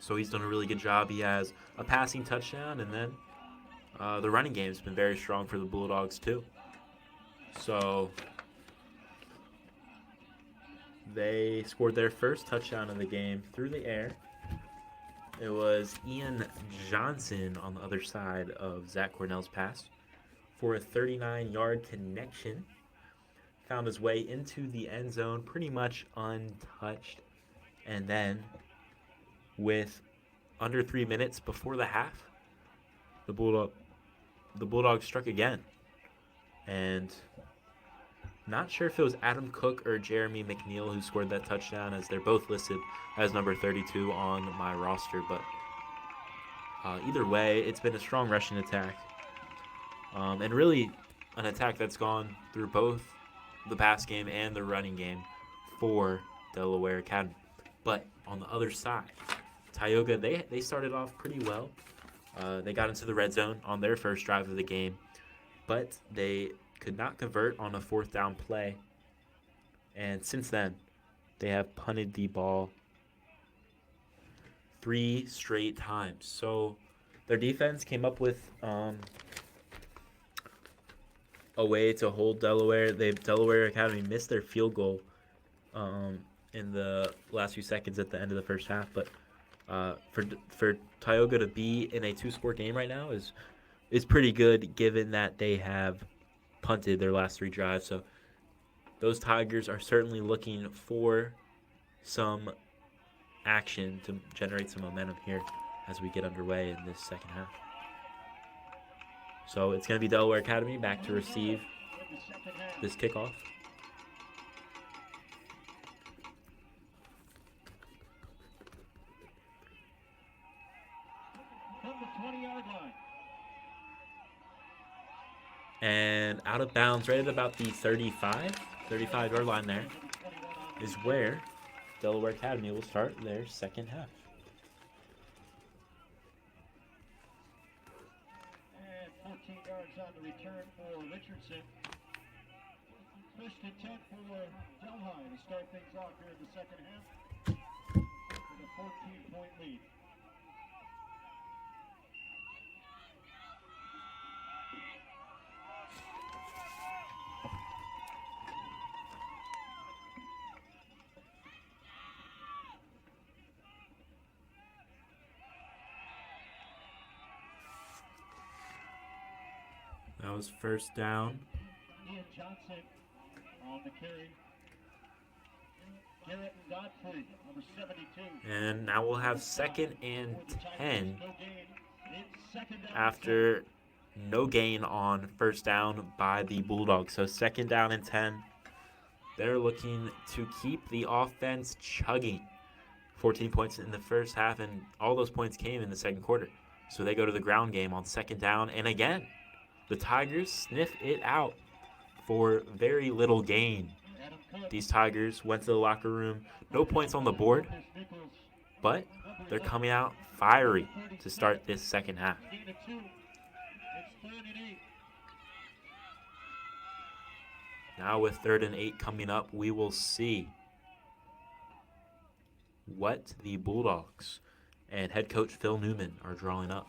So he's done a really good job. He has a passing touchdown, and then the running game has been very strong for the Bulldogs too. So they scored their first touchdown of the game through the air. It was Ian Johnson on the other side of Zach Cornell's pass for a 39-yard connection. Found his way into the end zone pretty much untouched. And then with under 3 minutes before the half, the Bulldogs struck again. And not sure if it was Adam Cook or Jeremy McNeil who scored that touchdown, as they're both listed as number 32 on my roster. But either way, it's been a strong rushing attack. And really an attack that's gone through both the pass game and the running game for Delaware Academy. But on the other side, Tioga, they started off pretty well. They got into the red zone on their first drive of the game, but they could not convert on a fourth down play. And since then, they have punted the ball 3 straight times. So their defense came up with a way to hold Delaware. Delaware Academy missed their field goal in the last few seconds at the end of the first half. But for Tioga to be in a 2-score game right now is pretty good, given that they have punted their last 3 drives. So those Tigers are certainly looking for some action to generate some momentum here as we get underway in this second half. So it's going to be Delaware Academy back to receive this kickoff. From the 20-yard line. And out of bounds, right at about the 35-yard line there, is where Delaware Academy will start their second half. And 14 yards on the return for Richardson. First and 10 for Delhi to start things off here in the second half with a 14-point lead. That was first down. Ian Johnson on the carry. Garrett Godfrey, number 72. And now we'll have 2nd and 10 after no gain on first down by the Bulldogs. So 2nd down and 10. They're looking to keep the offense chugging. 14 points in the first half, and all those points came in the second quarter. So they go to the ground game on 2nd down, and again, the Tigers sniff it out for very little gain. These Tigers went to the locker room, no points on the board, but they're coming out fiery to start this second half. Now with 3rd and 8 coming up, we will see what the Bulldogs and head coach Phil Newman are drawing up.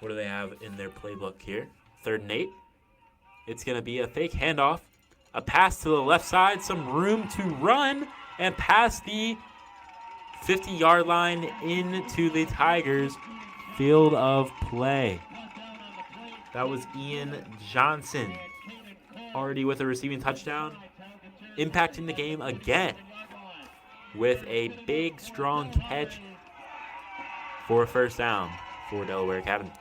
What do they have in their playbook here? 3rd and 8. It's going to be a fake handoff, a pass to the left side, some room to run, and past the 50-yard line into the Tigers' field of play. That was Ian Johnson already with a receiving touchdown, impacting the game again with a big, strong catch for a first down for Delaware Academy.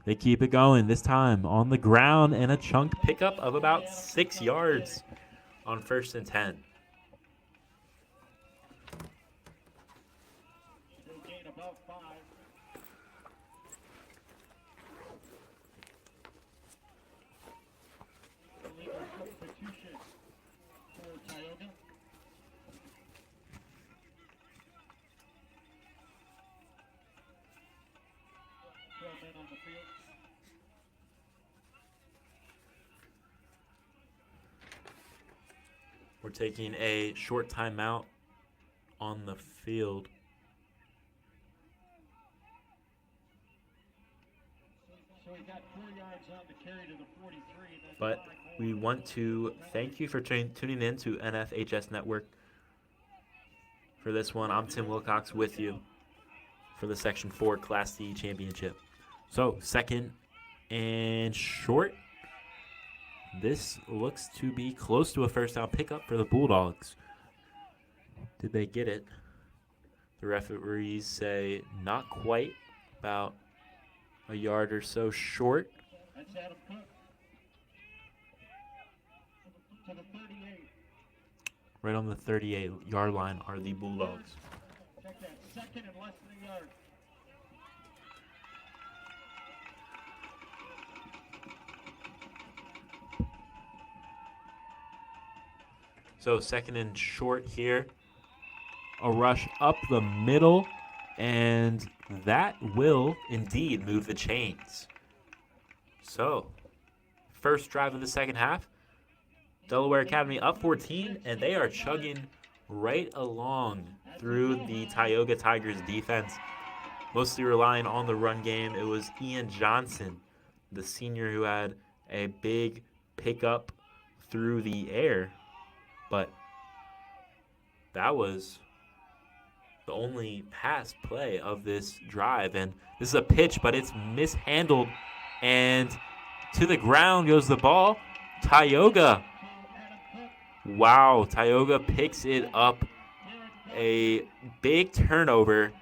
They keep it going, this time on the ground, and a chunk pickup of about 6 yards on 1st and 10. We're taking a short timeout on the field. But we want to thank you for tuning in to NFHS Network. For this one, I'm Tim Wilcox with you for the Section 4 Class D Championship. So, 2nd and short. This looks to be close to a first down pickup for the Bulldogs. Did they get it? The referees say not quite, about a yard or so short. That's Adam Cook. To the 38. Right on the 38-yard line are the Bulldogs. Check that, 2nd and less than a yard. So 2nd and short here. A rush up the middle, and that will indeed move the chains. So, first drive of the second half. Delaware Academy up 14, and they are chugging right along through the Tioga Tigers defense, mostly relying on the run game. It was Ian Johnson, the senior, who had a big pickup through the air, but that was the only pass play of this drive. And this is a pitch, but it's mishandled, and to the ground goes the ball. Tioga. Wow, Tioga picks it up. A big turnover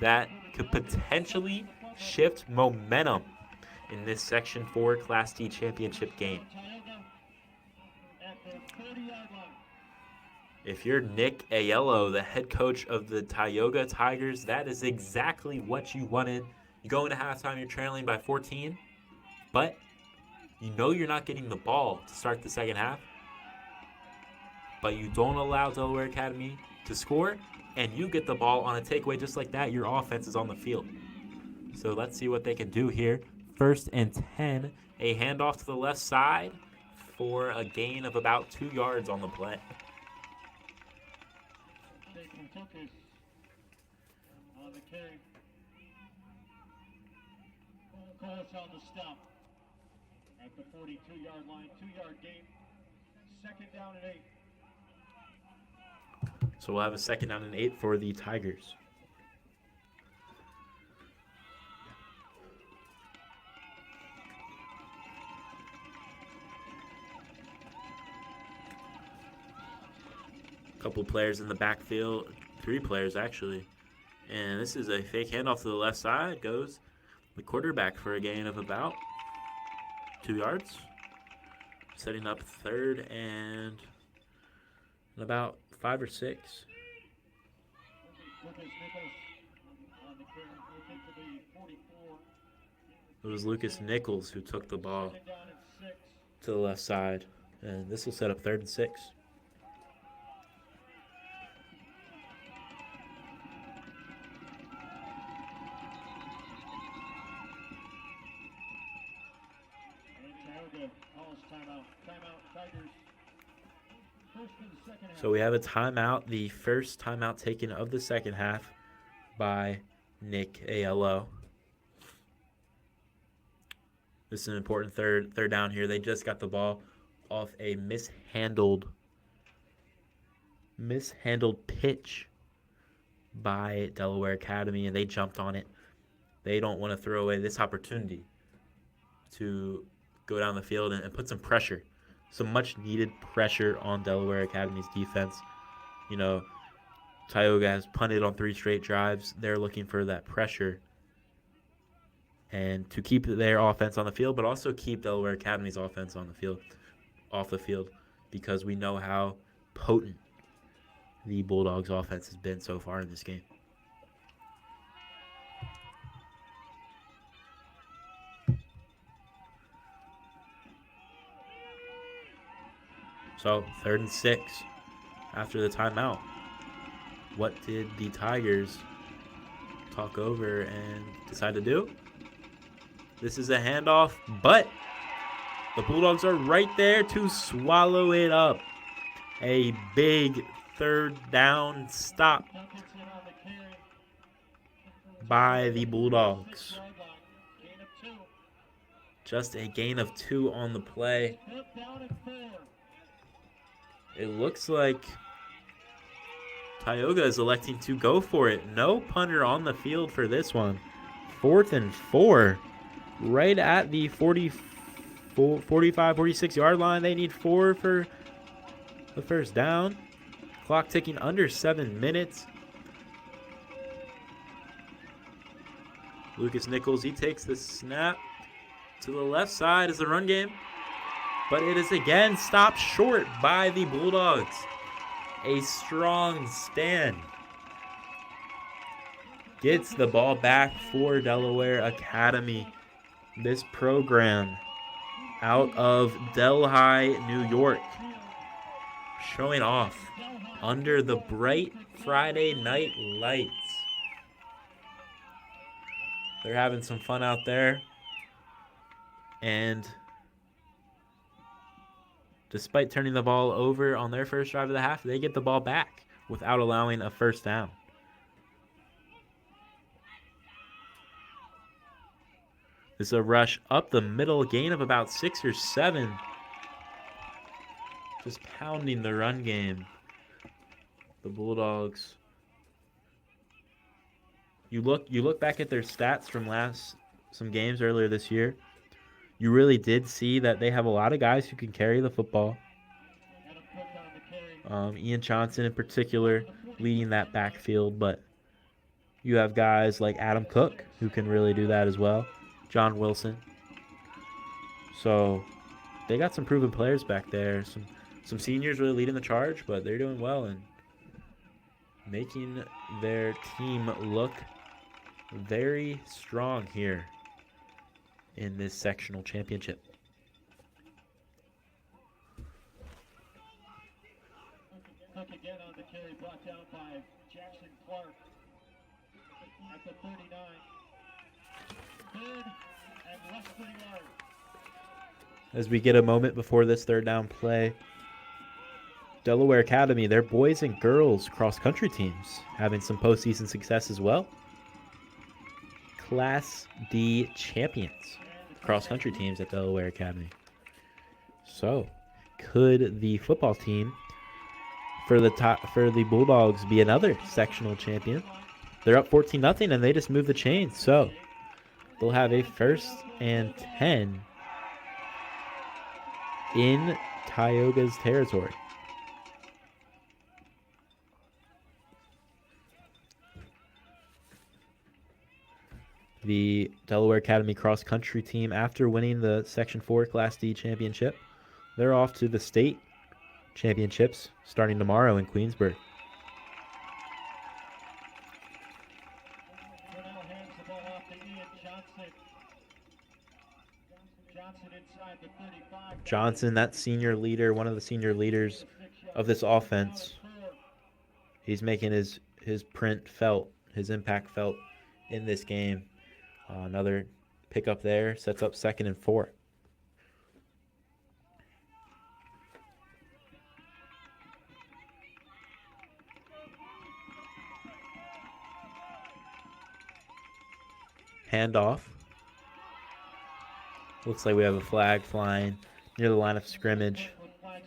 that could potentially shift momentum in this Section 4 Class D championship game. If you're Nick Aiello, the head coach of the Tioga Tigers, that is exactly what you wanted. You go into halftime, you're trailing by 14, but you know you're not getting the ball to start the second half, but you don't allow Delaware Academy to score, and you get the ball on a takeaway just like that. Your offense is on the field. So let's see what they can do here. 1st and 10, a handoff to the left side for a gain of about 2 yards on the play. On the carry. Call us on the stop at the 42-yard line. 2-yard gain. 2nd down and 8. So we'll have a 2nd down and 8 for the Tigers. Couple players in the backfield, 3 players actually. And this is a fake handoff to the left side. Goes the quarterback for a gain of about 2 yards. Setting up 3rd and about 5 or 6. It was Lucas Nichols who took the ball to the left side. And this will set up 3rd and 6. So we have a timeout, the first timeout taken of the second half by Nick Aiello. This is an important third down here. They just got the ball off a mishandled mishandled pitch by Delaware Academy, and they jumped on it. They don't want to throw away this opportunity to go down the field and put some pressure, some much-needed pressure on Delaware Academy's defense. You know, Tioga has punted on 3 straight drives. They're looking for that pressure and to keep their offense on the field, but also keep Delaware Academy's offense on the field, off the field, because we know how potent the Bulldogs' offense has been so far in this game. So 3rd and 6 after the timeout. What did the Tigers talk over and decide to do? This is a handoff, but the Bulldogs are right there to swallow it up. A big 3rd down stop by the Bulldogs. Just a gain of 2 on the play. It looks like Tioga is electing to go for it. No punter on the field for this one. 4th and 4. Right at the 45, 46 yard line. They need 4 for the 1st down. Clock ticking under 7 minutes. Lucas Nichols, he takes the snap to the left side as the run game. But it is again stopped short by the Bulldogs. A strong stand. Gets the ball back for Delaware Academy. This program out of Delhi, New York, showing off under the bright Friday night lights. They're having some fun out there. And despite turning the ball over on their first drive of the half, they get the ball back without allowing a 1st down. This is a rush up the middle, gain of about 6 or 7. Just pounding the run game. The Bulldogs. You look back at their stats from some games earlier this year. You really did see that they have a lot of guys who can carry the football. Ian Johnson in particular leading that backfield, but you have guys like Adam Cook who can really do that as well. John Wilson. So they got some proven players back there. Some seniors really leading the charge, but they're doing well and making their team look very strong here in this sectional championship. Cook again on the carry, brought down by Jackson Clark at the 39. 3rd and less than a yard. As we get a moment before this 3rd down play, Delaware Academy, their boys and girls cross-country teams having some postseason success as well. Class D champions, cross-country teams at Delaware Academy. So, could the football team for the Bulldogs be another sectional champion? They're up 14-0, and they just moved the chains. So, they'll have a 1st and 10 in Tioga's territory. The Delaware Academy cross-country team, after winning the Section 4 Class D championship, they're off to the state championships starting tomorrow in Queensburg. Johnson, that senior leader, one of the senior leaders of this offense, he's making his print felt, his impact felt in this game. Another pickup there, sets up 2nd and 4. Handoff. Looks like we have a flag flying near the line of scrimmage.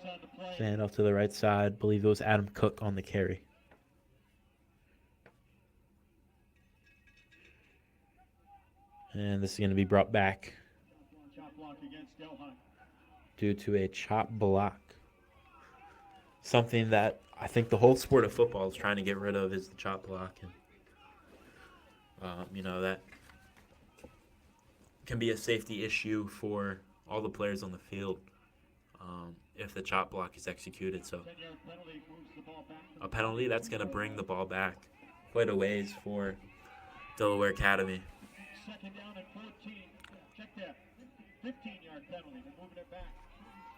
on the play. Stand off to the right side. I believe it was Adam Cook on the carry. And this is going to be brought back Chop block against Delhi. due to a chop block. Something that I think the whole sport of football is trying to get rid of is the chop block. And, that can be a safety issue for all the players on the field if the chop block is executed. So a penalty, that's going to bring the ball back quite a ways for Delaware Academy. Second down and 14. Check that. 15-yard penalty. They're moving it back.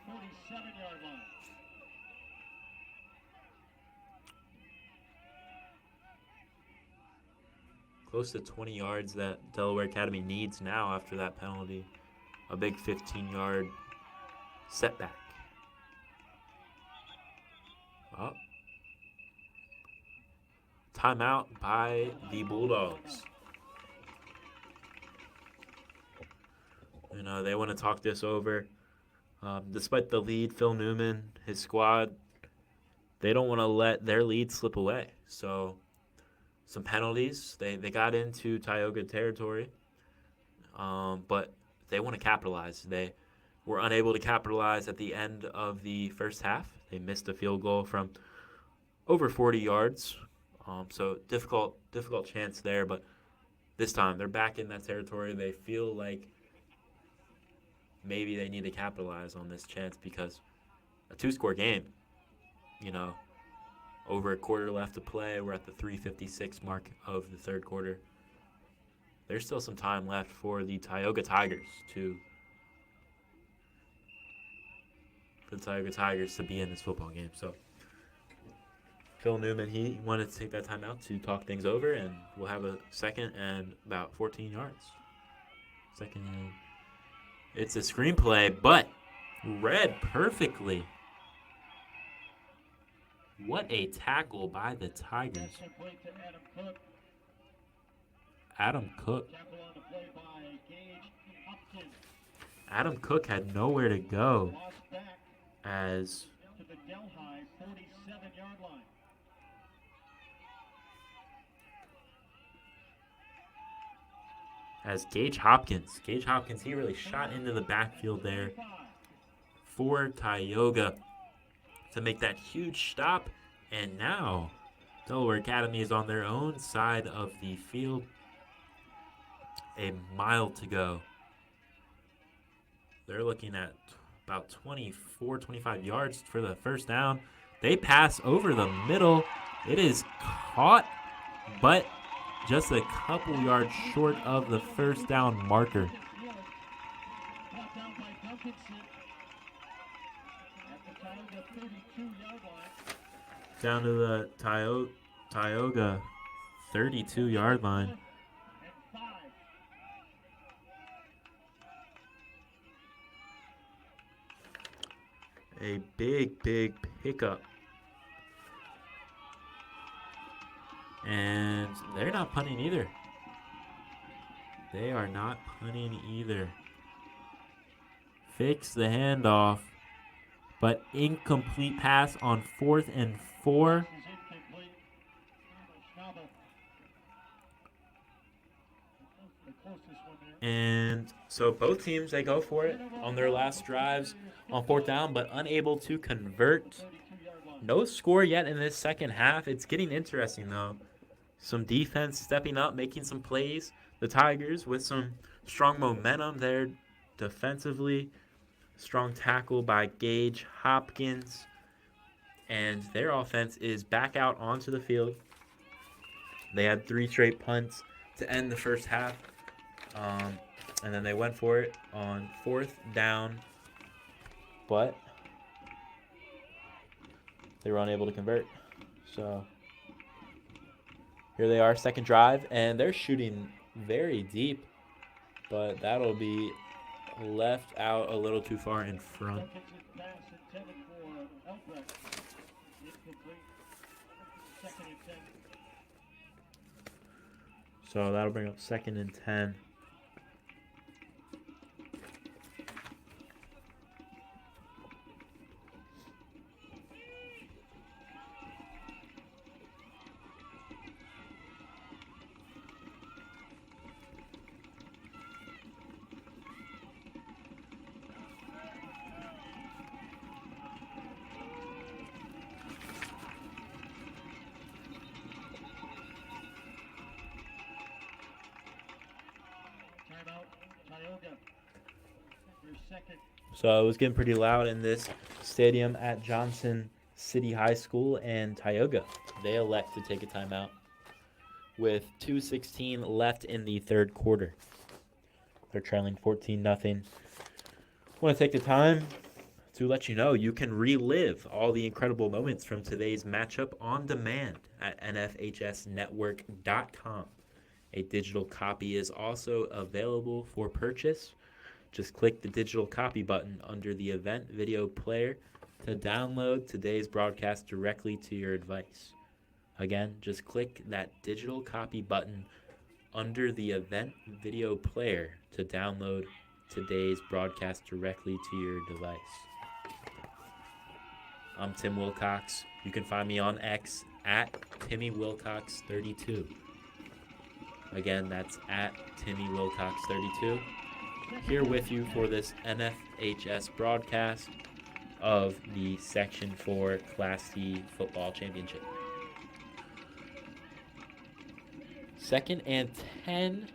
47-yard line. Close to 20 yards that Delaware Academy needs now after that penalty. A big 15-yard setback. Oh. Timeout by the Bulldogs. They want to talk this over. Despite the lead, Phil Newman, his squad, they don't want to let their lead slip away. So some penalties. They got into Tioga territory, but they want to capitalize. They were unable to capitalize at the end of the first half. They missed a field goal from over 40 yards. So difficult chance there, but this time they're back in that territory. They feel like maybe they need to capitalize on this chance because a 2-score game, over a quarter left to play. We're at the 3:56 mark of the third quarter. There's still some time left for the Tioga Tigers to be in this football game. So Phil Newman, he wanted to take that time out to talk things over, and we'll have a second and about 14 yards. Second and it's a screenplay, but read perfectly. What a tackle by the Tigers. Adam Cook. Adam Cook had nowhere to go as Gage Hopkins. Gage Hopkins, he really shot into the backfield there for Tioga to make that huge stop. And now Delaware Academy is on their own side of the field. A mile to go. They're looking at about 24, 25 yards for the first down. They pass over the middle. It is caught, but just a couple yards short of the first down marker. Down to the Tioga 32-yard line. A big pickup. And they're not punting either. They are not punting either. Fix the handoff. But incomplete pass on 4th and 4. And so both teams, they go for it on their last drives on 4th down, but unable to convert. No score yet in this second half. It's getting interesting, though. Some defense stepping up, making some plays. The Tigers with some strong momentum there defensively. Strong tackle by Gage Hopkins. And their offense is back out onto the field. They had 3 straight punts to end the first half. And then they went for it on 4th down. But they were unable to convert. So here they are, second drive. And they're shooting very deep. But that'll be left out a little too far in front. So that'll bring up 2nd and 10. Your second. So it was getting pretty loud in this stadium at Johnson City High School, and Tioga, they elect to take a timeout with 2:16 left in the third quarter. They're trailing 14-0. Want to take the time to let you know you can relive all the incredible moments from today's matchup on demand at nfhsnetwork.com. A digital copy is also available for purchase. Just click the digital copy button under the event video player to download today's broadcast directly to your device. Again, just click that digital copy button under the event video player to download today's broadcast directly to your device. I'm Tim Wilcox. You can find me on X at TimmyWilcox32. Again, that's at TimmyWilcox32. Here with you for this NFHS broadcast of the Section 4 Class C Football Championship. 2nd and 10.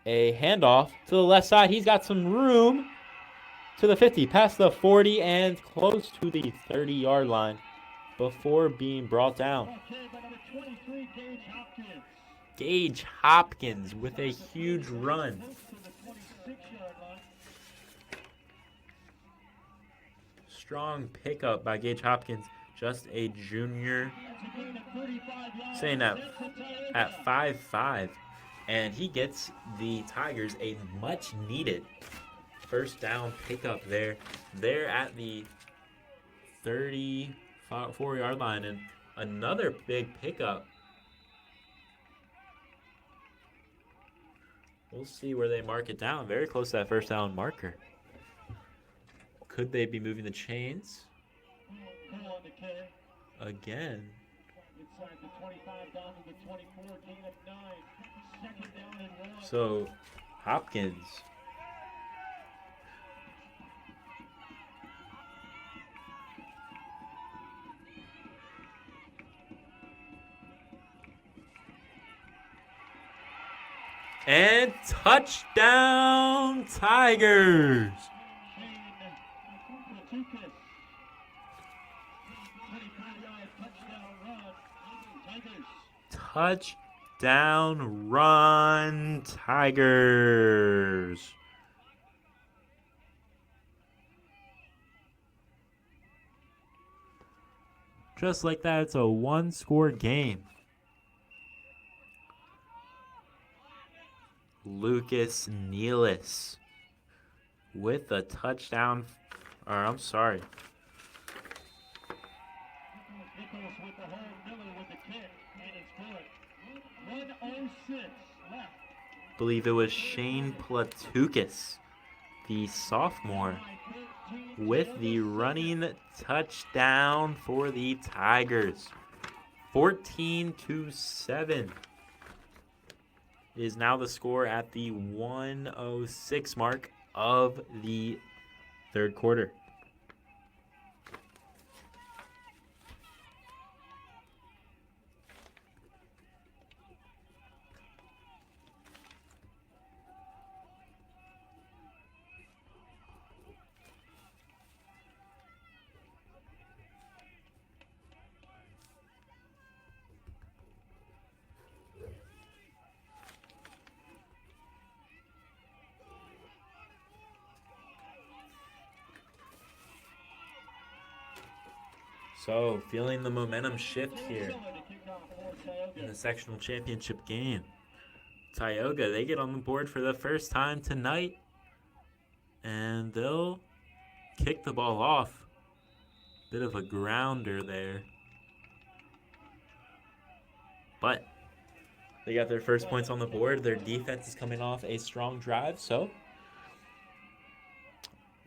A handoff to the left side. He's got some room to the 50, past the 40, and close to the 30-yard line before being brought down. Gage Hopkins with a huge run. Strong pickup by Gage Hopkins, just a junior, saying that at 5'5", and he gets the Tigers a much-needed first down pickup there. They're at the 34-yard line, and another big pickup. We'll see where they mark it down. Very close to that first down marker. Could they be moving the chains? Again. Inside the 25 down to the 24, gain of 9. Second down and 1. So, Hopkins. And touchdown, Tigers! Touchdown run, Tigers. Just like that, it's a one-score game. Lucas Nealis with a touchdown. Or I'm sorry. Nichols with the hole, Miller with the kick, and it's good. 1:06 left. Believe it was Shane Platukis, the sophomore, with the running touchdown for the Tigers. 14-7 is now the score at the 1:06 mark of the third quarter. So, feeling the momentum shift here in the sectional championship game. Tioga, they get on the board for the first time tonight, and they'll kick the ball off. Bit of a grounder there. But they got their first points on the board. Their defense is coming off a strong drive, so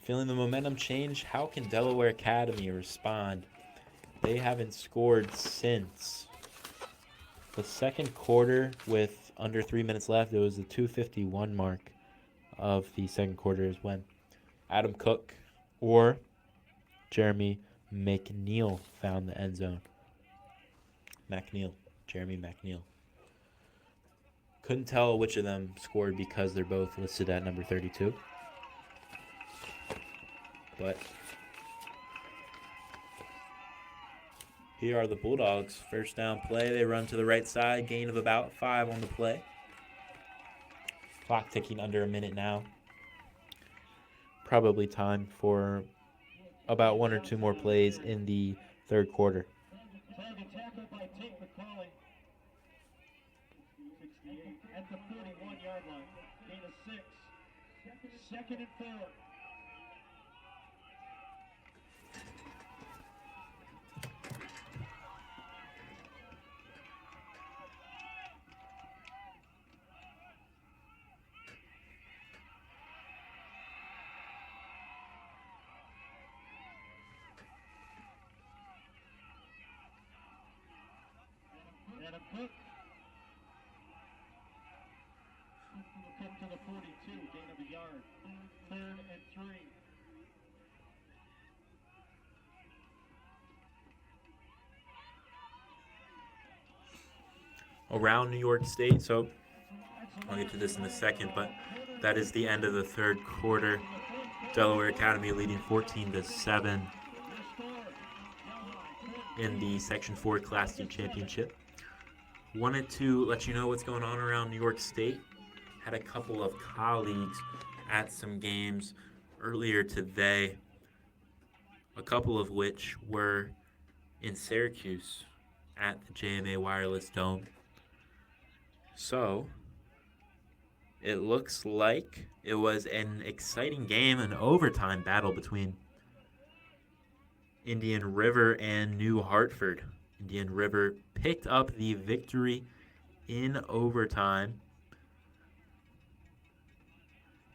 feeling the momentum change. How can Delaware Academy respond? They haven't scored since the second quarter with under 3 minutes left. It was the 2:51 mark of the second quarter is when Adam Cook or Jeremy McNeil found the end zone. Jeremy McNeil. Couldn't tell which of them scored because they're both listed at number 32. But here are the Bulldogs. First down play. They run to the right side. Gain of about 5 on the play. Clock ticking under a minute now. Probably time for about 1 or 2 more plays in the third quarter. Tackle by Tate McCauley. 68 at the 41-yard line. Gain of 6. Second and 4. Adam Cook. Cook to the 42, gain of a yard. Third and 3. Around New York State, so I'll get to this in a second, but that is the end of the third quarter. Delaware Academy leading 14-7 in the Section 4 Class D Championship. Wanted to let you know what's going on around New York State. Had a couple of colleagues at some games earlier today, a couple of which were in Syracuse at the JMA Wireless Dome. So, it looks like it was an exciting game, an overtime battle between Indian River and New Hartford. Indian River picked up the victory in overtime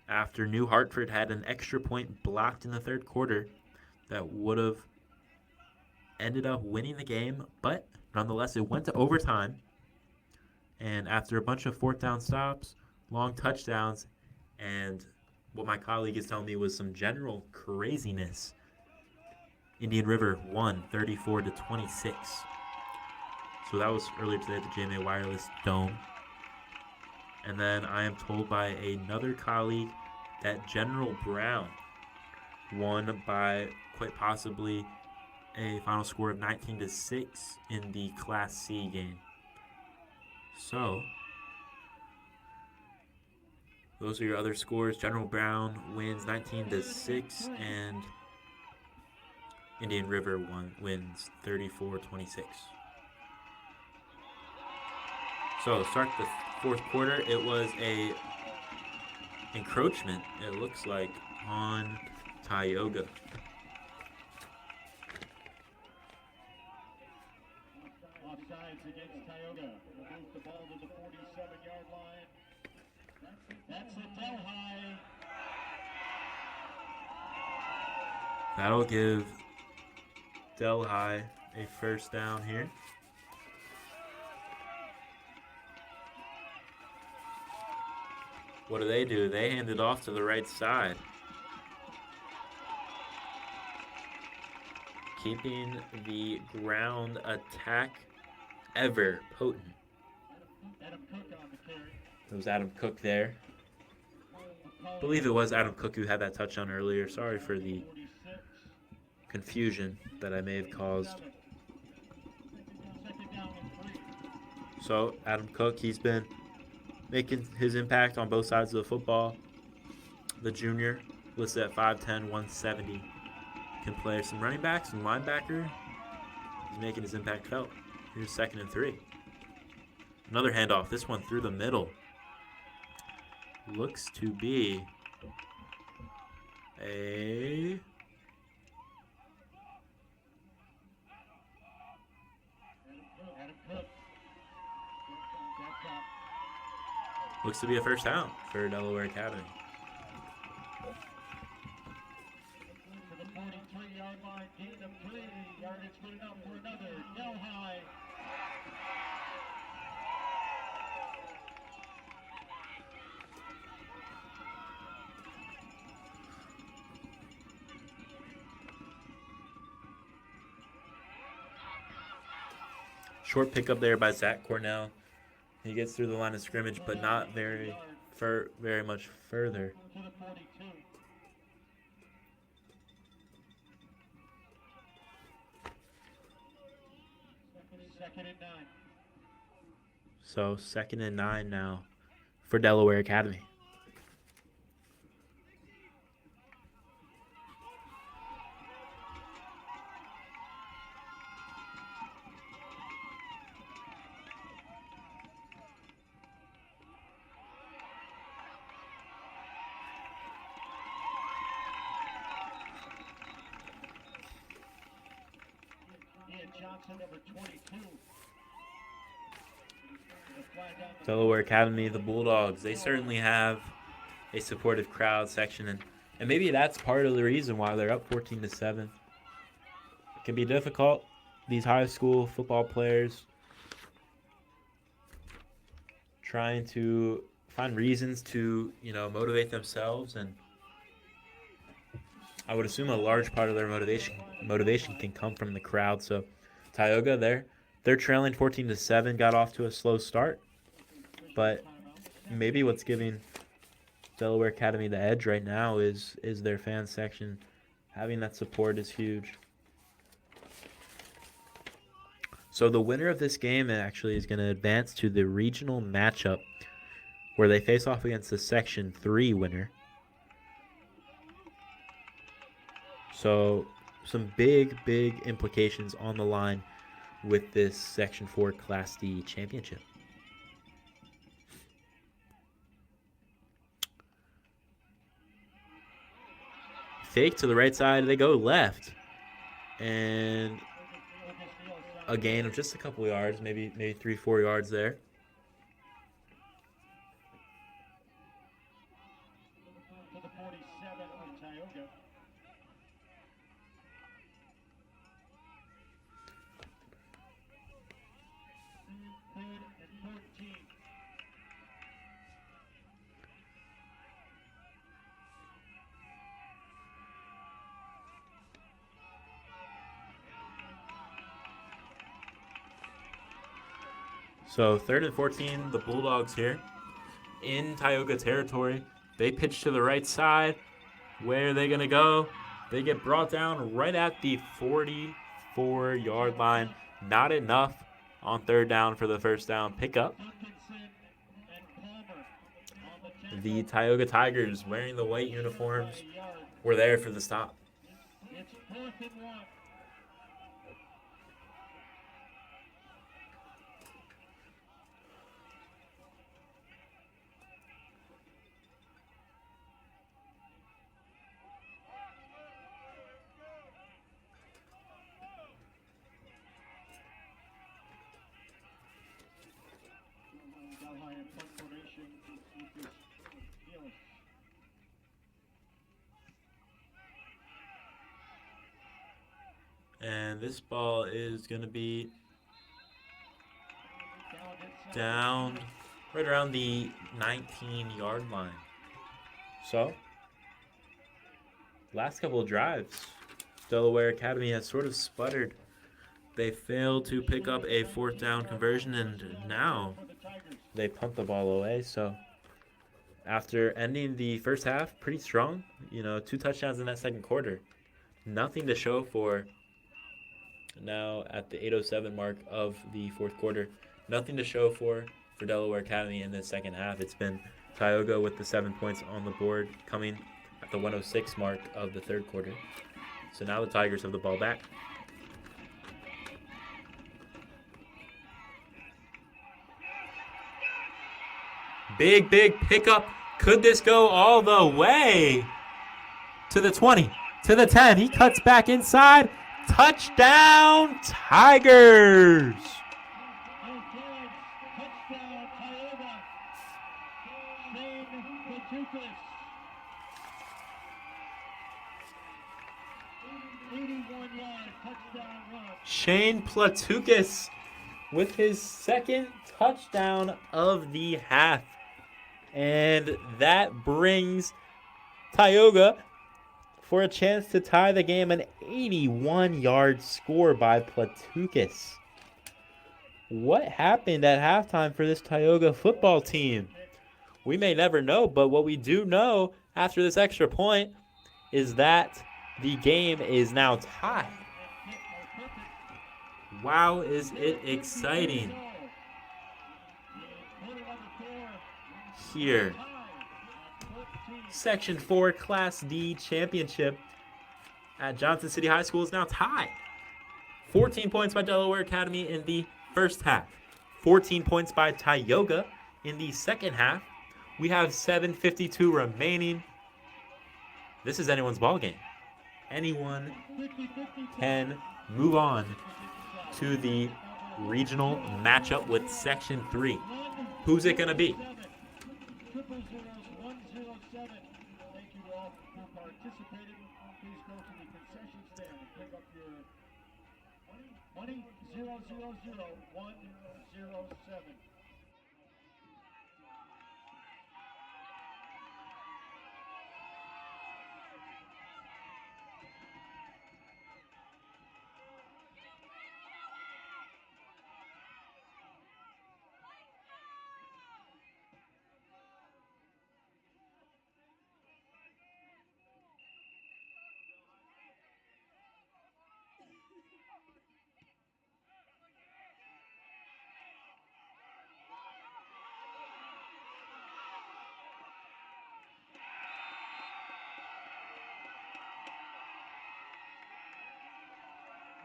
after New Hartford had an extra point blocked in the third quarter that would have ended up winning the game, but nonetheless it went to overtime, and after a bunch of fourth down stops, long touchdowns, and what my colleague is telling me was some general craziness, Indian River won 34-26. So that was earlier today at the JMA Wireless Dome. And then I am told by another colleague that General Brown won by quite possibly a final score of 19-6 in the Class C game. So those are your other scores. General Brown wins 19-6, and Indian River wins 34-26. So start the fourth quarter. It was a encroachment, it looks like, on Tioga. Offsides against Tioga. Move the ball to the 47-yard line. That's a Delhi. That'll give Delhi a first down here. What do? They hand it off to the right side, keeping the ground attack ever potent. Adam Cook on the carry. It was Adam Cook there. I believe it was Adam Cook who had that touchdown earlier. Sorry for the confusion that I may have caused. So Adam Cook, he's been making his impact on both sides of the football. The junior, listed at 5'10", 170, can play some running back, some linebacker. He's making his impact felt. Here's 2nd and 3. Another handoff, this one through the middle. Looks to be a first down for Delaware Academy. To the 43-yard line, gain of 3. Yardage good enough for another. Delhi. Short pickup there by Zach Cornell. He gets through the line of scrimmage, but not very much further. To the 42. Second and 9. So 2nd and 9 now for Delaware Academy. Johnson, number 22. Delaware Academy, the Bulldogs, they certainly have a supportive crowd section, and maybe that's part of the reason why they're up 14-7. It can be difficult. These high school football players trying to find reasons to, motivate themselves, and I would assume a large part of their motivation can come from the crowd. So Tioga, they're trailing 14-7, got off to a slow start, but maybe what's giving Delaware Academy the edge right now is their fan section. Having that support is huge. So the winner of this game actually is going to advance to the regional matchup where they face off against the Section 3 winner. So some big implications on the line with this Section 4 Class D championship. Fake to the right side, they go left. And a gain of just a couple yards, maybe 3-4 yards there. To the 47 of Tioga. Third and 13. So 3rd and 14, the Bulldogs here in Tioga territory. They pitch to the right side. Where are they going to go? They get brought down right at the 44-yard line. Not enough on 3rd down for the first down pickup. The Tioga Tigers, wearing the white uniforms, were there for the stop. It's 4th and 1. And this ball is going to be down right around the 19-yard line. So, last couple of drives, Delaware Academy has sort of sputtered. They failed to pick up a 4th down conversion, and now they punt the ball away. So, after ending the first half pretty strong, 2 touchdowns in that second quarter, nothing to show for. Now at the 8:07 mark of the 4th quarter, nothing to show for Delaware Academy in the second half. It's been Tioga with the 7 points on the board coming at the 1:06 mark of the 3rd quarter. So now the Tigers have the ball back. Big pickup. Could this go all the way to the 20, to the 10? He cuts back inside. Touchdown, Tigers! Touchdown, Tioga. Shane Platukas. 81-yard touchdown run. Shane Platukas with his 2nd touchdown of the half. And that brings Tioga for a chance to tie the game, an 81-yard score by Platukas. What happened at halftime for this Tioga football team? We may never know, but what we do know after this extra point is that the game is now tied. Wow, is it exciting here. Section 4 Class D Championship at Johnson City High School is now tied. 14 points by Delaware Academy in the first half. 14 points by Tioga in the second half. We have 7:52 remaining. This is anyone's ball game. Anyone can move on to the regional matchup with Section 3. Who's it going to be? Triple zeros, 107. Thank you to all for participating. Please go to the concession stand and pick up your money. 107.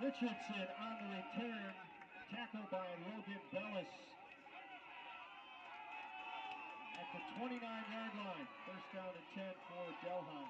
Richardson on the return, tackled by Logan Bellis at the 29-yard line. First down and 10 for Delhi.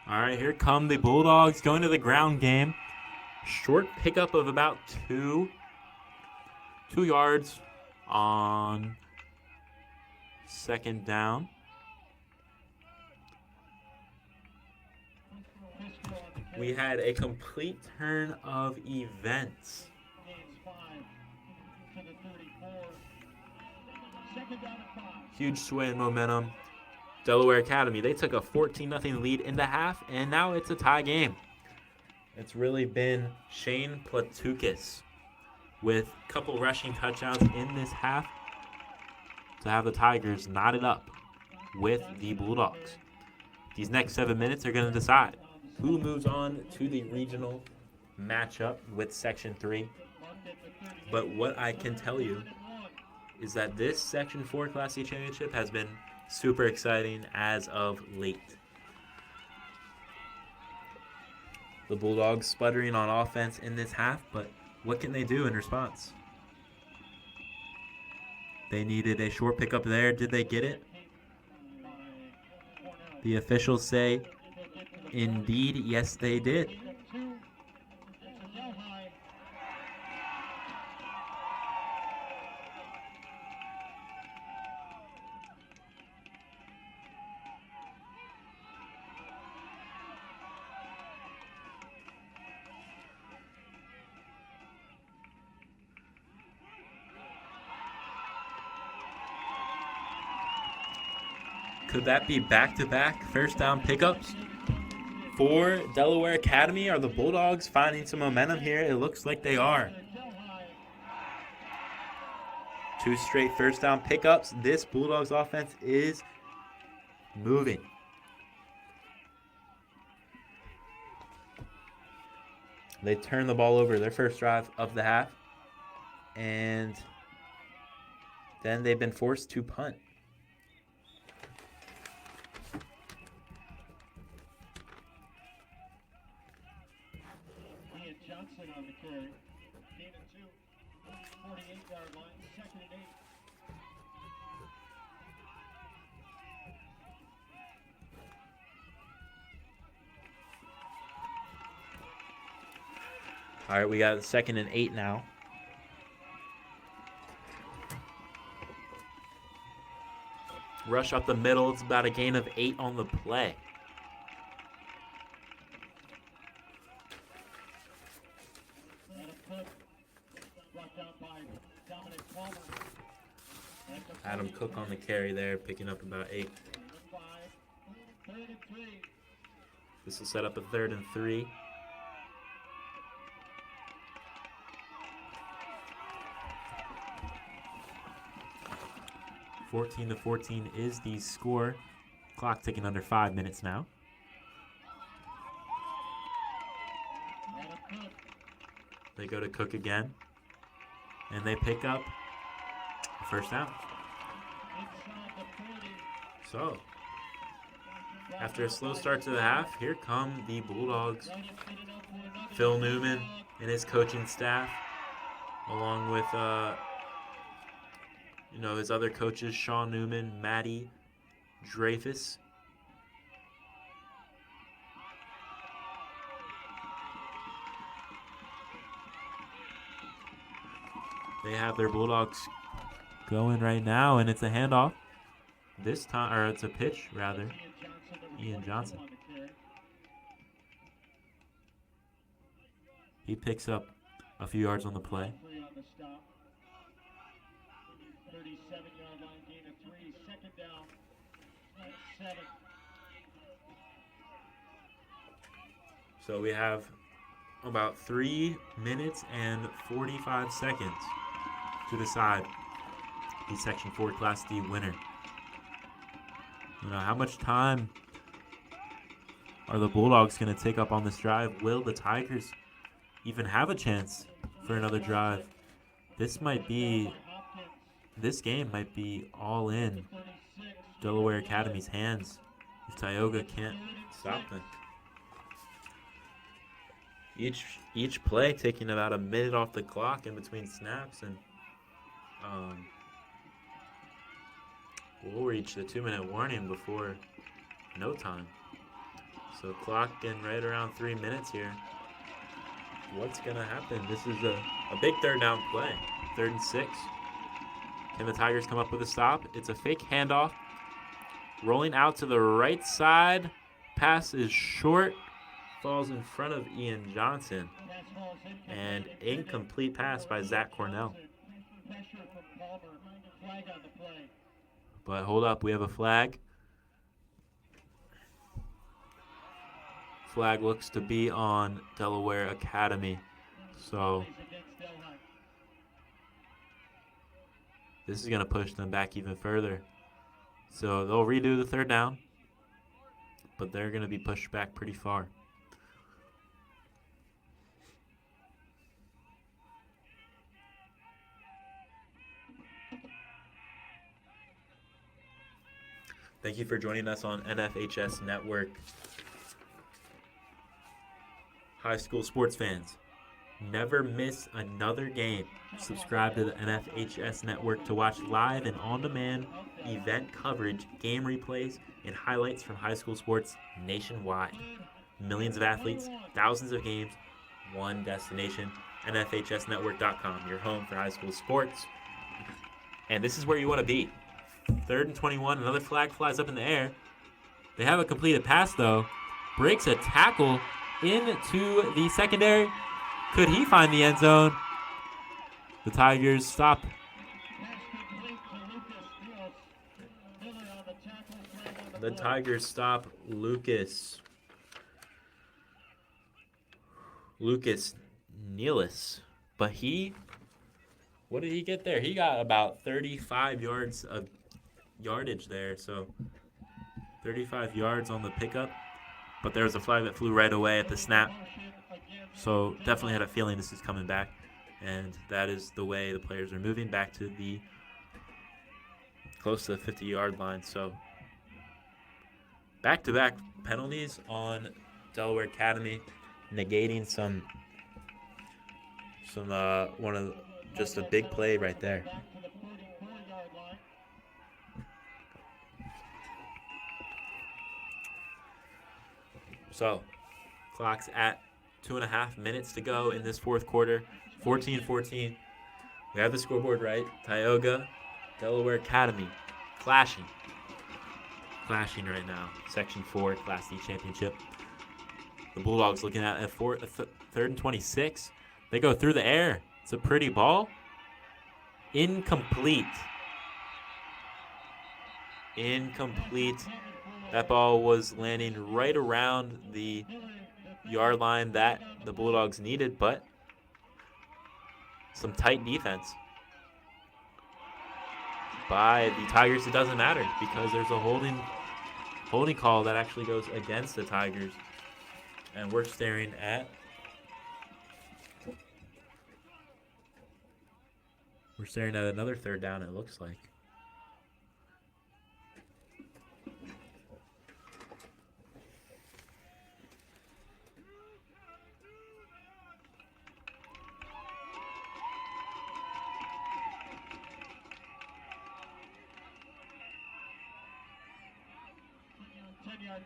All right, here come the Bulldogs going to the ground game. Short pickup of about two yards on second down. We had a complete turn of events. Huge sway in momentum. Delaware Academy, they took a 14-0 lead in the half, and now it's a tie game. It's really been Shane Platukis with a couple rushing touchdowns in this half to have the Tigers knotted up with the Bulldogs. These next 7 minutes are going to decide who moves on to the regional matchup with Section 3. But what I can tell you is that this Section 4 Class C Championship has been super exciting as of late. The Bulldogs sputtering on offense in this half, but what can they do in response? They needed a short pickup there. Did they get it? The officials say, indeed, yes, they did. Could that be back-to-back first down pickups for Delaware Academy? Are the Bulldogs finding some momentum here? It looks like they are. 2 straight first down pickups. This Bulldogs offense is moving. They turn the ball over their first drive of the half, and then they've been forced to punt. Johnson on the carry. Gain of 2. 48-yard line. Second and 8. All right, we got 2nd and 8 now. Rush up the middle. It's about a gain of 8 on the play. Adam Cook on the carry there, picking up about 8. This will set up a 3rd and 3. (14-14) is the score. Clock ticking under 5 minutes now. They go to Cook again, and they pick up a first down. So, after a slow start to the half, here come the Bulldogs. Phil Newman and his coaching staff, along with his other coaches, Sean Newman, Matty Dreyfus. They have their Bulldogs going right now, and it's a handoff. This time, or it's a pitch, rather. Ian Johnson. He picks up a few yards on the play. 37-yard line gain of 3, 2nd down, 7. So we have about 3 minutes and 45 seconds to decide the Section 4 Class D winner. How much time are the Bulldogs going to take up on this drive? Will the Tigers even have a chance for another drive? This game might be all in Delaware Academy's hands if Tioga can't stop them. Each play taking about a minute off the clock in between snaps, and we'll reach the 2-minute warning before no time. So clock getting right around 3 minutes here. What's going to happen? This is a big 3rd down play. 3rd and 6. Can the Tigers come up with a stop? It's a fake handoff. Rolling out to the right side. Pass is short. Falls in front of Ian Johnson. And incomplete pass by Zach Cornell. But hold up, we have a flag. Flag looks to be on Delaware Academy. So this is going to push them back even further. So they'll redo the 3rd down, but they're going to be pushed back pretty far. Thank you for joining us on NFHS Network. High school sports fans, never miss another game. Subscribe to the NFHS Network to watch live and on-demand event coverage, game replays, and highlights from high school sports nationwide. Millions of athletes, thousands of games, one destination, NFHSnetwork.com, your home for high school sports. And this is where you want to be. 3rd and 21, another flag flies up in the air. They have a completed pass, though. Breaks a tackle into the secondary. Could he find the end zone? The Tigers stop. The Tigers stop Lucas Nealis. But what did he get there? He got about 35 yards of yardage there. So 35 yards on the pickup. But there was a flag that flew right away at the snap. So definitely had a feeling this is coming back. And that is the way the players are moving back to the close to the 50-yard line. So back-to-back penalties on Delaware Academy, negating just a big play right there. So, clock's at 2.5 minutes to go in this 4th quarter. 14-14. We have the scoreboard right. Tioga, Delaware Academy, clashing right now. Section 4 Class D championship. The Bulldogs looking at a 3rd and 26. They go through the air. It's a pretty ball. Incomplete. That ball was landing right around the yard line that the Bulldogs needed, but some tight defense by the Tigers. It doesn't matter because there's a holding call that actually goes against the Tigers. And we're staring at another third down, it looks like.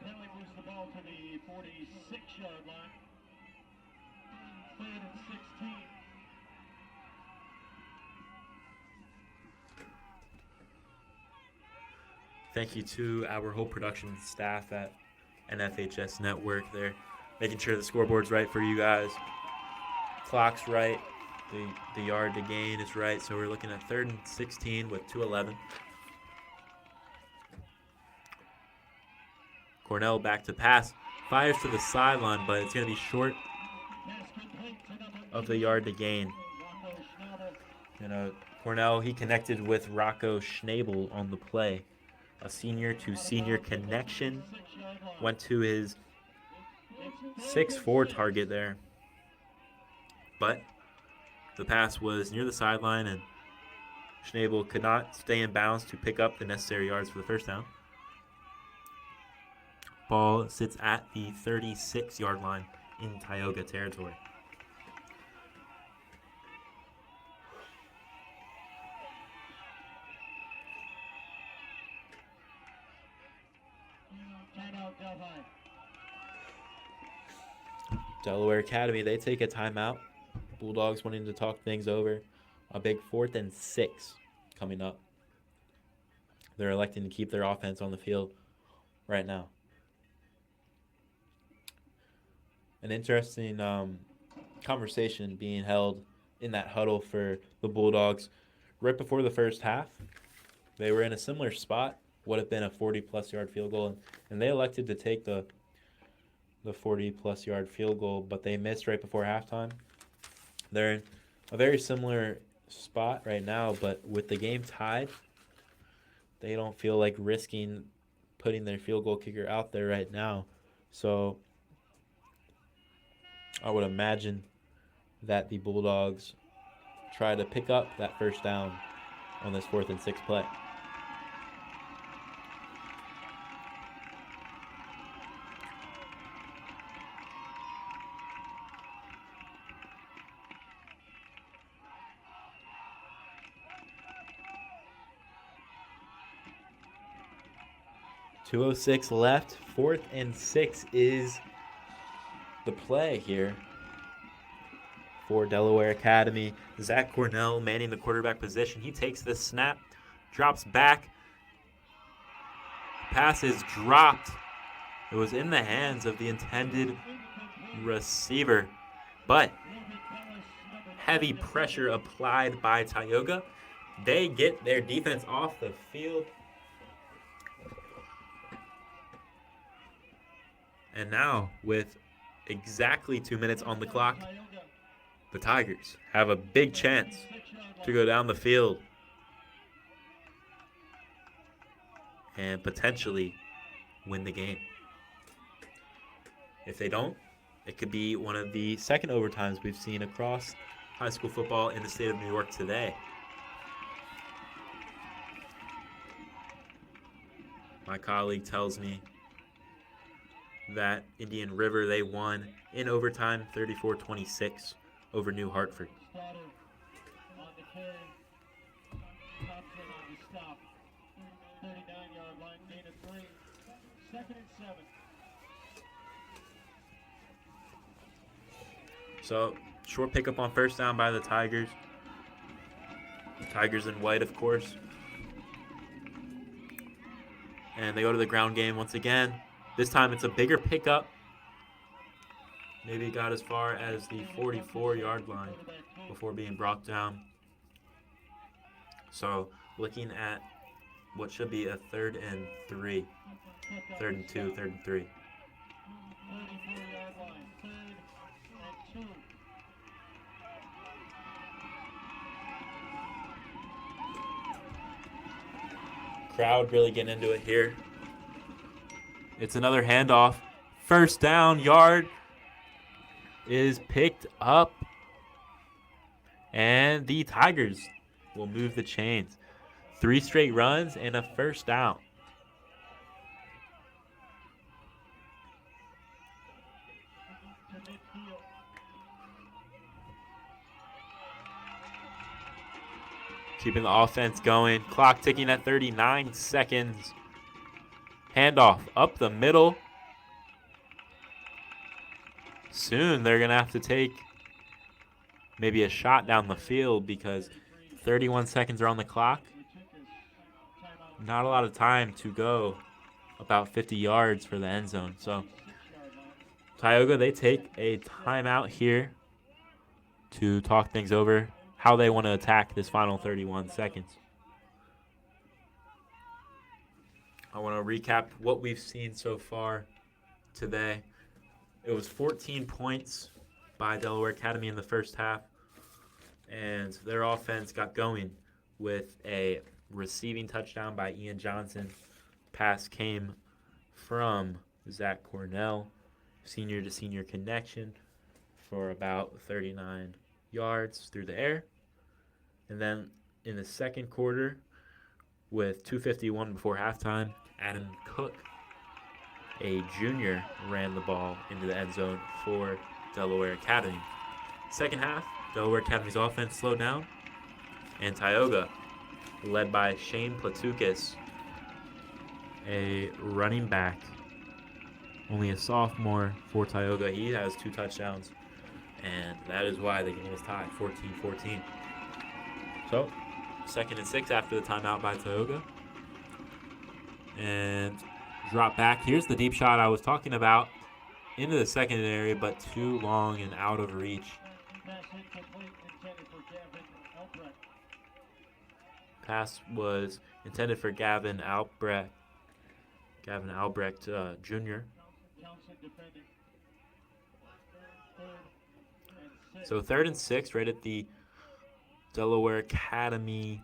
Penalty moves the ball to the 46-yard line. 3rd and 16. Thank you to our whole production staff at NFHS Network. They're making sure the scoreboard's right for you guys. Clock's right. The yard to gain is right. So we're looking at 3rd and 16 with 2:11. Cornell back to pass. Fires to the sideline, but it's going to be short of the yard to gain. Cornell, he connected with Rocco Schnabel on the play. A senior to senior connection. Went to his 6'4" target there. But the pass was near the sideline, and Schnabel could not stay in bounds to pick up the necessary yards for the first down. Ball sits at the 36-yard line in Tioga territory. Delaware Academy, they take a timeout. Bulldogs wanting to talk things over. A big 4th and 6 coming up. They're electing to keep their offense on the field right now. An interesting conversation being held in that huddle for the Bulldogs right before the first half. They were in a similar spot, would have been a 40-plus yard field goal, and they elected to take the 40-plus yard field goal, but they missed right before halftime. They're in a very similar spot right now, but with the game tied, they don't feel like risking putting their field goal kicker out there right now. So I would imagine that the Bulldogs try to pick up that first down on this 4th and 6 play. .206 left. 4th and 6 is the play here for Delaware Academy. Zach Cornell manning the quarterback position. He takes the snap, drops back. Pass is dropped. It was in the hands of the intended receiver, but heavy pressure applied by Tioga. They get their defense off the field. And now, with exactly 2 minutes on the clock, the Tigers have a big chance to go down the field and potentially win the game. If they don't, it could be one of the second overtimes we've seen across high school football in the state of New York today. My colleague tells me that Indian River, they won in overtime 34-26 over New Hartford. So, short pickup on first down by the Tigers. Tigers in white, of course. And they go to the ground game once again. This time it's a bigger pickup. Maybe got as far as the 44-yard line before being brought down. So looking at what should be a 3rd and 3. 3rd and 2, 3rd and 3. 34-yard line, 3rd and 2. Crowd really getting into it here. It's another handoff. First down, yard is picked up. And the Tigers will move the chains. 3 straight runs and a first down. Keeping the offense going. Clock ticking at 39 seconds. Handoff up the middle. Soon they're going to have to take maybe a shot down the field because 31 seconds are on the clock. Not a lot of time to go about 50 yards for the end zone. So Tioga, they take a timeout here to talk things over, how they want to attack this final 31 seconds. I want to recap what we've seen so far today. It was 14 points by Delaware Academy in the first half, and their offense got going with a receiving touchdown by Ian Johnson. Pass came from Zach Cornell, senior-to-senior connection for about 39 yards through the air. And then in the second quarter, with 2:51 before halftime, Adam Cook, a junior, ran the ball into the end zone for Delaware Academy. Second half, Delaware Academy's offense slowed down, and Tioga, led by Shane Platukis, a running back, only a sophomore for Tioga. He has 2 touchdowns, and that is why the game is tied, 14-14. So, 2nd and 6 after the timeout by Tioga. And drop back. Here's the deep shot I was talking about into the secondary, but too long and out of reach. Pass was intended for Gavin Albrecht. Gavin Albrecht, Jr. So 3rd and 6, right at the Delaware Academy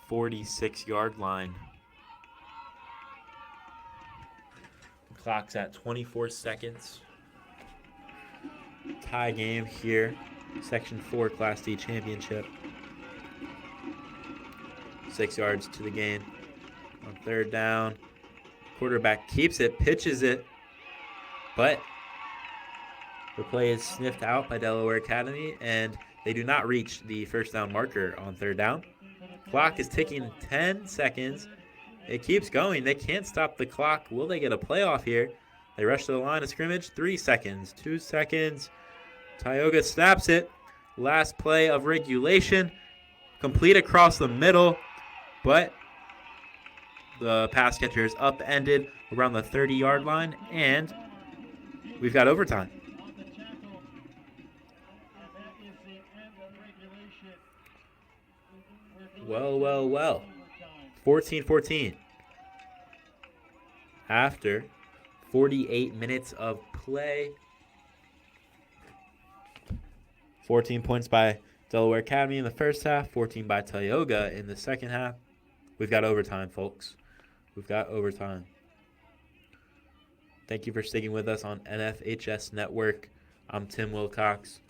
46-yard line. The clock's at 24 seconds. Tie game here. Section 4 Class D Championship. 6 yards to the gain. On 3rd down, quarterback keeps it, pitches it, but the play is sniffed out by Delaware Academy, and they do not reach the first down marker on 3rd down. Clock is ticking 10 seconds. It keeps going. They can't stop the clock. Will they get a playoff here? They rush to the line of scrimmage. 3 seconds. 2 seconds. Tioga snaps it. Last play of regulation. Complete across the middle, but the pass catcher is upended around the 30-yard line, and we've got overtime. Well. 14-14. After 48 minutes of play. 14 points by Delaware Academy in the first half, 14 by Tioga in the second half. We've got overtime, folks. We've got overtime. Thank you for sticking with us on NFHS Network. I'm Tim Wilcox.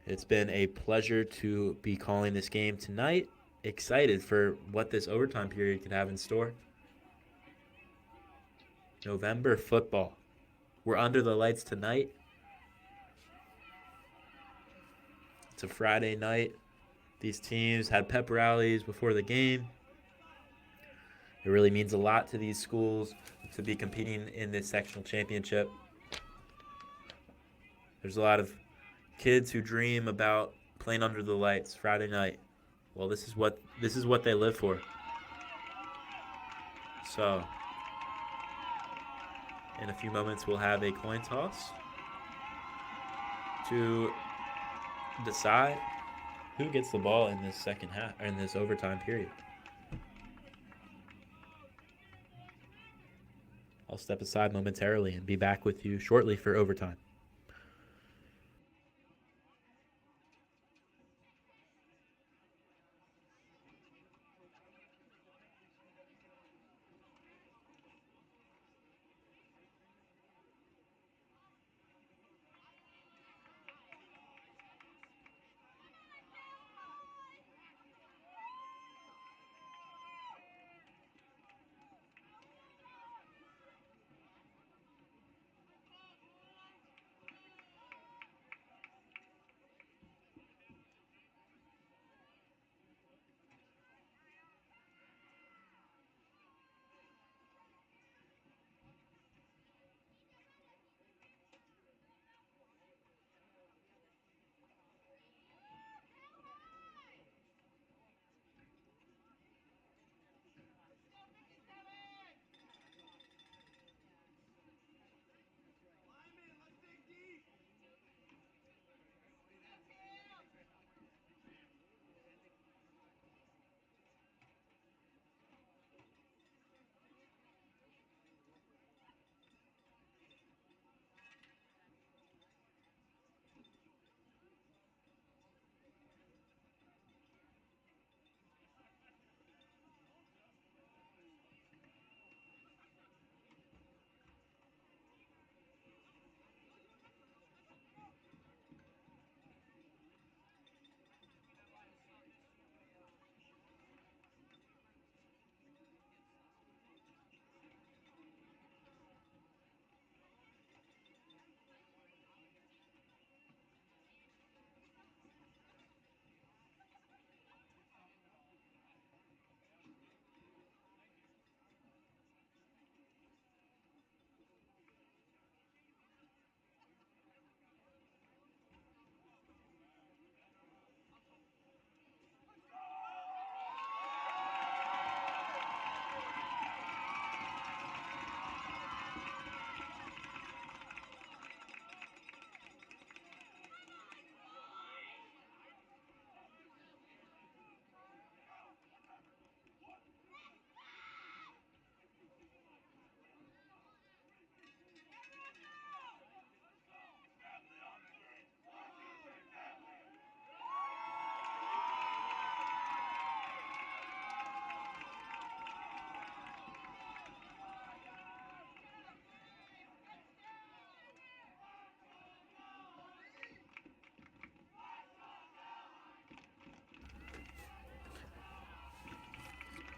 It's been a pleasure to be calling this game tonight. Excited for what this overtime period could have in store. November football. We're under the lights tonight. It's a Friday night. These teams had pep rallies before the game. It really means a lot to these schools to be competing in this sectional championship. There's a lot of kids who dream about playing under the lights Friday night. Well, this is what they live for. So In a few moments, we'll have a coin toss to decide who gets the ball in this second half, or in this overtime period. I'll step aside momentarily and be back with you shortly for overtime.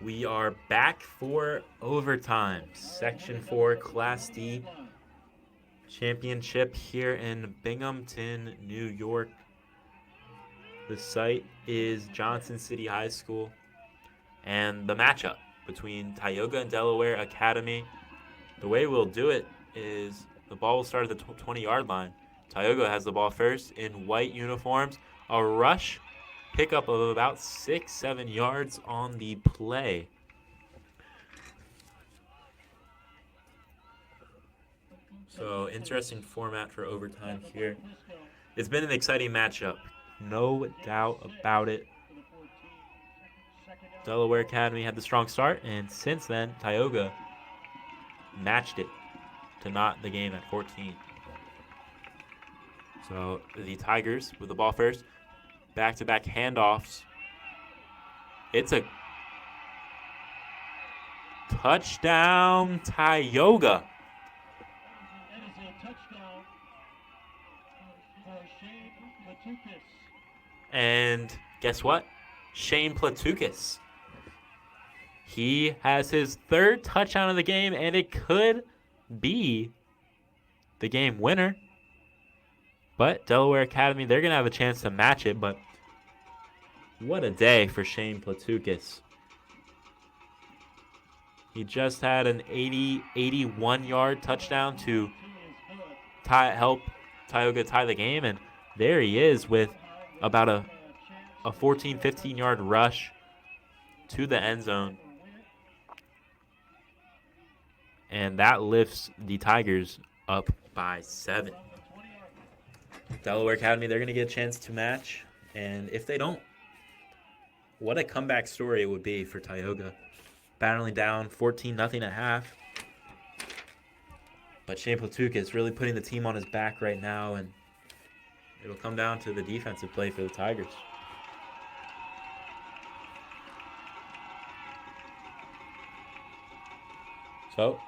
We are back for overtime. Section 4 Class D championship here in Binghamton, New York. The site is Johnson City High School. And the matchup between Tioga and Delaware Academy, the way we'll do it is the ball will start at the 20-yard line. Tioga has the ball first in white uniforms. A rush pickup of about 6-7 yards on the play. So, interesting format for overtime here. It's been an exciting matchup, no doubt about it. Delaware Academy had the strong start, and since then, Tioga matched it to knot the game at 14. So, the Tigers with the ball first. Back-to-back handoffs. It's a touchdown, Tioga. That is a touchdown for Shane Platukis. And guess what? Shane Platukis. He has his third touchdown of the game, and it could be the game winner. But Delaware Academy, they're going to have a chance to match it, but what a day for Shane Platukis. He just had an 81-yard touchdown to help Tioga tie the game, and there he is with about a 14, 15-yard rush to the end zone. And that lifts the Tigers up by 7. Delaware Academy, they're going to get a chance to match. And if they don't, what a comeback story it would be for Tioga. Battling down 14-0 at half. But Shane Platuka is really putting the team on his back right now, and it'll come down to the defensive play for the Tigers. So,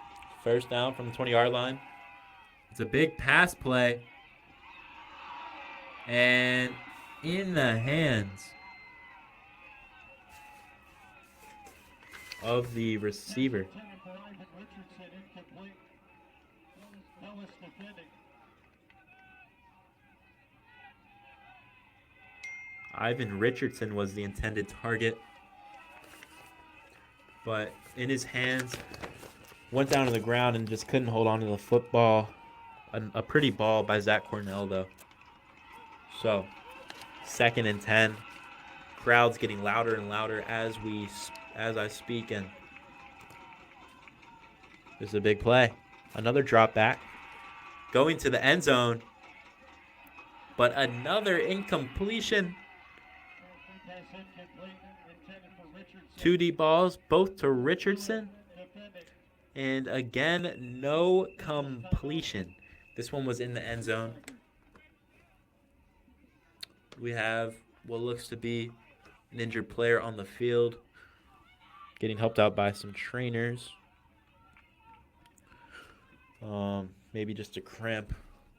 first down from the 20-yard line. It's a big pass play. And in the hands of the receiver. Ivan Richardson was the intended target. But in his hands, went down to the ground and just couldn't hold on to the football. A pretty ball by Zach Cornell, though. So, 2nd and 10. Crowd's getting louder and louder as I speak, and this is a big play. Another drop back. Going to the end zone, but another incompletion. 2 deep balls, both to Richardson. And again, no completion. This one was in the end zone. We have what looks to be an injured player on the field, getting helped out by some trainers. Maybe just to cramp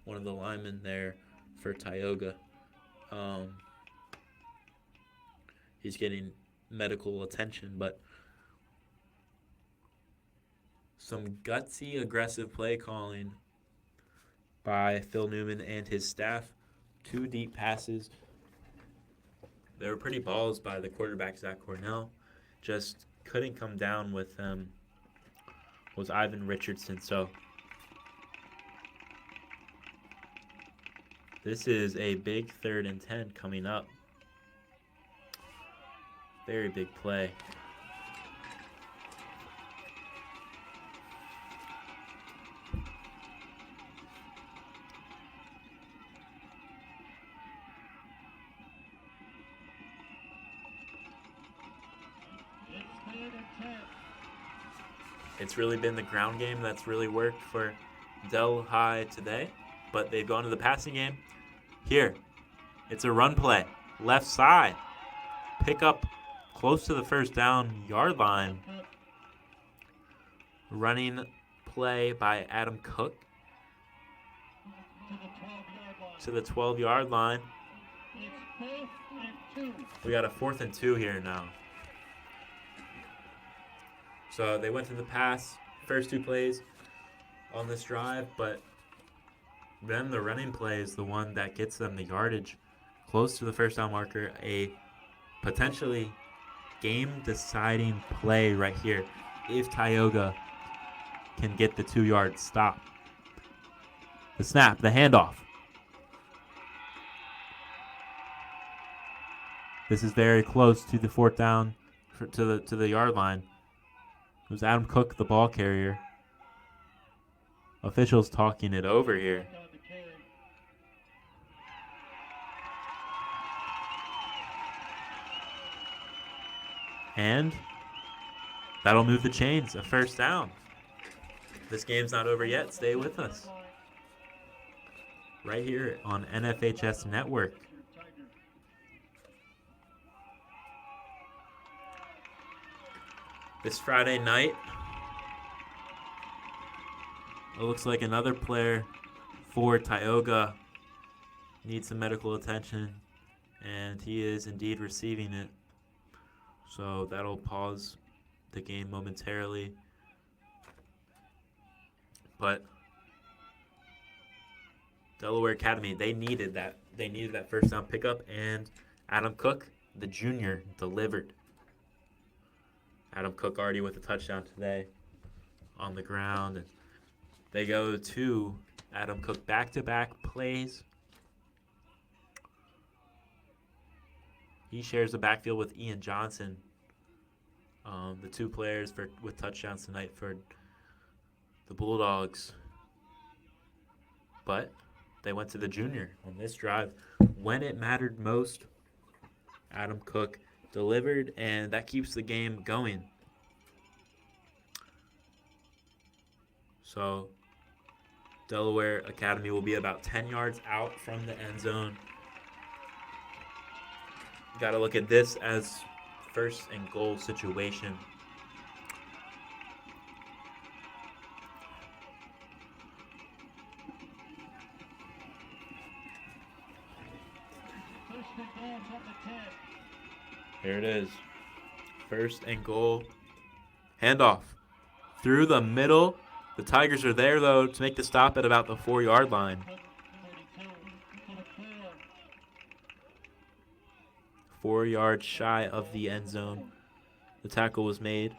one of the linemen there for Tioga. He's getting medical attention, but some gutsy, aggressive play calling by Phil Newman and his staff. 2 deep passes. They were pretty balls by the quarterback, Zach Cornell. Just couldn't come down with them was Ivan Richardson. So this is a big 3rd and 10 coming up. Very big play. It's really been the ground game that's really worked for Del High today, but they've gone to the passing game. Here, it's a run play, left side. Pick up close to the 1st down yard line. Running play by Adam Cook to the 12-yard line. We got a 4th and 2 here now. So they went to the pass, first 2 plays on this drive, but then the running play is the one that gets them the yardage close to the 1st down marker, a potentially game-deciding play right here if Tioga can get the 2-yard stop. The snap, the handoff. This is very close to the 4th down, to the yard line. It was Adam Cook, the ball carrier. Officials talking it over here. And that'll move the chains. A 1st down. This game's not over yet. Stay with us. Right here on NFHS Network. This Friday night, it looks like another player for Tioga needs some medical attention, and he is indeed receiving it. So that'll pause the game momentarily. But Delaware Academy, they needed that. They needed that 1st down pickup, and Adam Cook, the junior, delivered. Adam Cook already with a touchdown today on the ground. And they go to Adam Cook back-to-back plays. He shares the backfield with Ian Johnson. The 2 players with touchdowns tonight for the Bulldogs. But they went to the junior on this drive when it mattered most. Adam Cook delivered, and that keeps the game going. So Delaware Academy will be about 10 yards out from the end zone. Got to look at this as first and goal situation. Here it is. First and goal. Handoff. Through the middle. The Tigers are there, though, to make the stop at about the 4-yard line. 4 yards shy of the end zone. The tackle was made.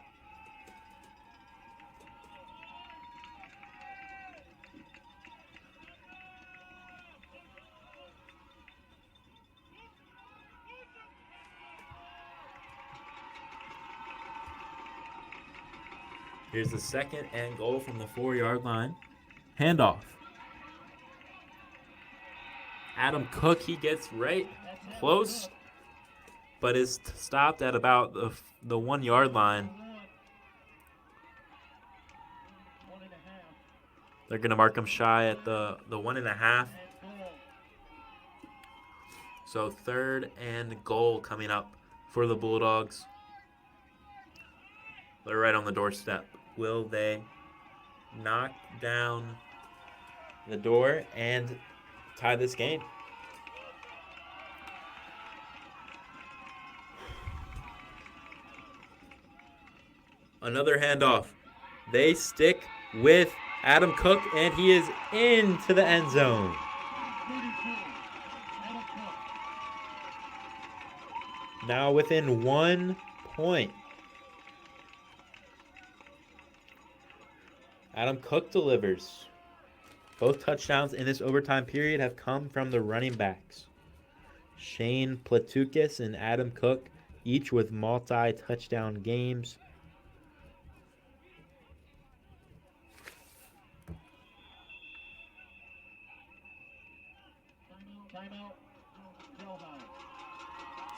Here's the second and goal from the 4-yard line. Handoff. Adam Cook, he gets right close, but is stopped at about the 1-yard line. They're going to mark him shy at the 1.5. So third and goal coming up for the Bulldogs. They're right on the doorstep. Will they knock down the door and tie this game? Another handoff. They stick with Adam Cook, and he is into the end zone. Now within 1 point. Adam Cook delivers. Both touchdowns in this overtime period have come from the running backs. Shane Platukis and Adam Cook, each with multi-touchdown games.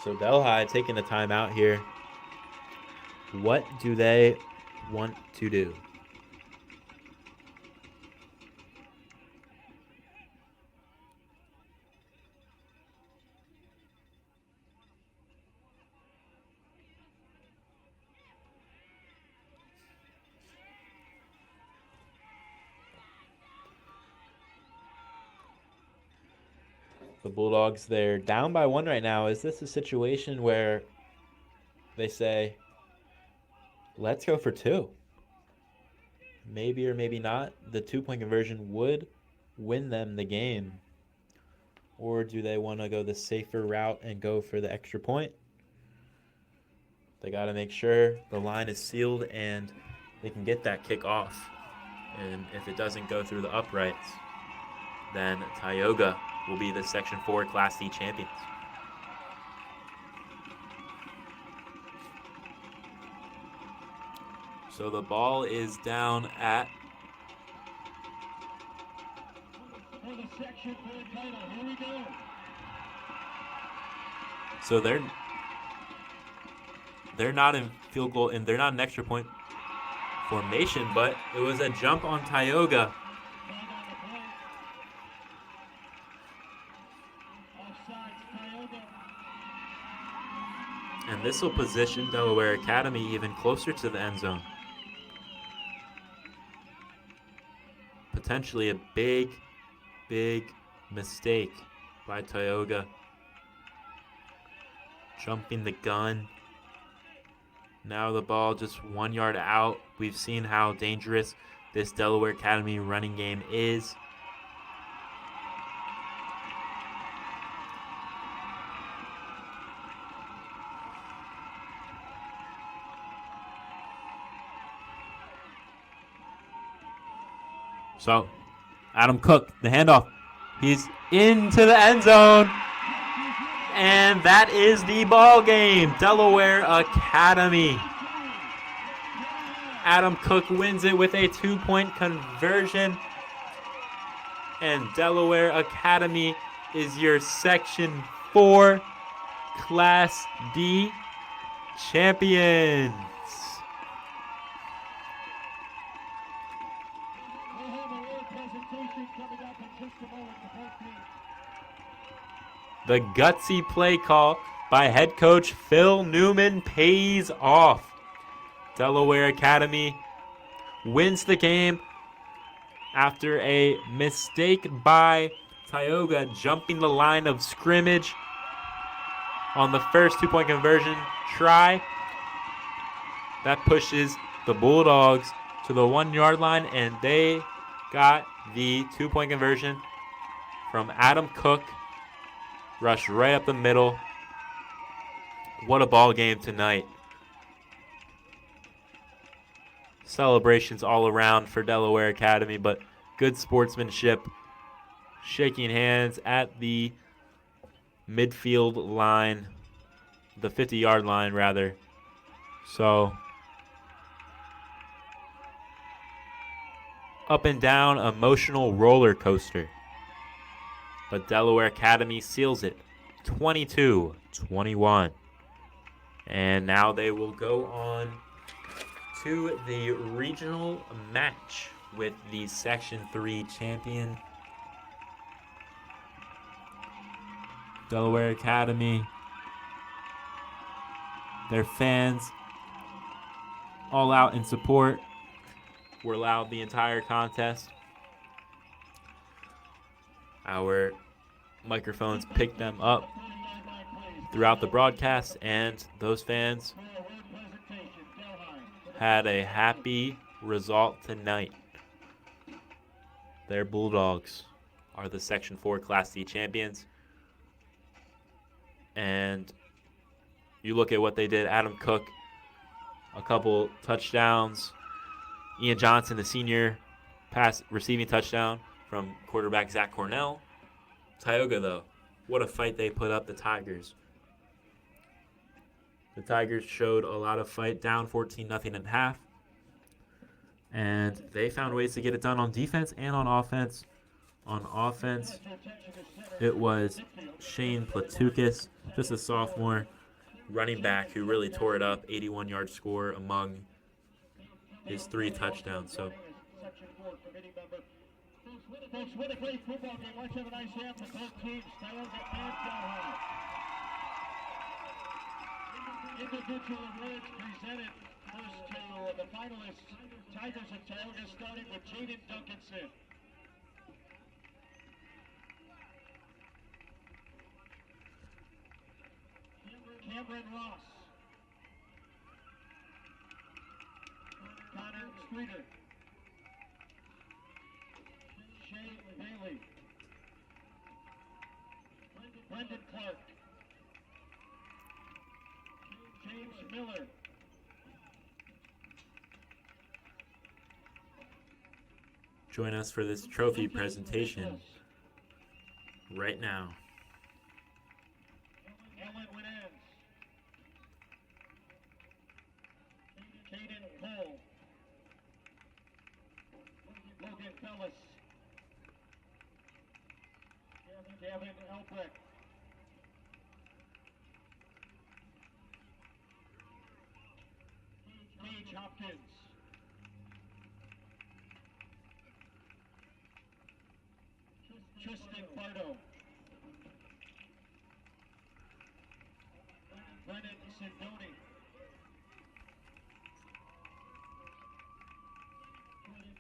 So Delhi taking a timeout here. What do they want to do? The Bulldogs, they're down by 1 right now. Is this a situation where they say, let's go for 2? Maybe or maybe not. The 2-point conversion would win them the game. Or do they want to go the safer route and go for the extra point? They got to make sure the line is sealed and they can get that kick off. And if it doesn't go through the uprights, then Tioga will be the Section 4 Class C champions. So the ball is down at for the Section 4 title. Here we go. So they're not in field goal and they're not an extra point formation, but it was a jump on Tioga. And this will position Delaware Academy even closer to the end zone. Potentially a big, big mistake by Tioga. Jumping the gun. Now the ball just 1 yard out. We've seen how dangerous this Delaware Academy running game is. So, Adam Cook, the handoff. He's into the end zone. And that is the ball game. Delaware Academy Adam Cook wins it with a 2-point conversion. And Delaware Academy is your Section 4 Class D champions. We'll have a little presentation coming up in just a moment for both teams. The gutsy play call by head coach Phil Newman pays off. Delaware Academy wins the game after a mistake by Tioga jumping the line of scrimmage on the first 2-point conversion try. That pushes the Bulldogs to the 1-yard line, and they got the 2-point conversion from Adam Cook. Rushed right up the middle. What a ball game tonight. Celebrations all around for Delaware Academy, but good sportsmanship. Shaking hands at the midfield line, the 50-yard line, rather. So, up and down, emotional roller coaster. But Delaware Academy seals it 22-21. And now they will go on to the regional match with the Section 3 champion, Delaware Academy. Their fans all out in support were loud the entire contest. Our microphones picked them up throughout the broadcast, and those fans had a happy result tonight. Their Bulldogs are the Section 4 Class D champions. And you look at what they did. Adam Cook, a couple touchdowns. Ian Johnson, the senior, receiving touchdown from quarterback Zach Cornell. Tioga, though, what a fight they put up, the Tigers. The Tigers showed a lot of fight, down 14-0 at half. And they found ways to get it done on defense and on offense. On offense, it was Shane Platukis, just a sophomore running back who really tore it up, 81-yard score among his 3 touchdowns. So Folks, what a great football game. Let's have a nice hand for both teams, Tioga and Delhi. Individual awards presented first to the finalists, Tigers of Tioga, starting with Jaden Duncanson. Cameron Ross. Connor Streeter. Shane Bailey. Brendan Clark. James Miller. join us for this trophy presentation right now. Ellen Winans. Caden Cole. Logan Fellis. Gavin Elbrecht. Paige Hopkins. Tristan Pardo. Brennan Sindoni.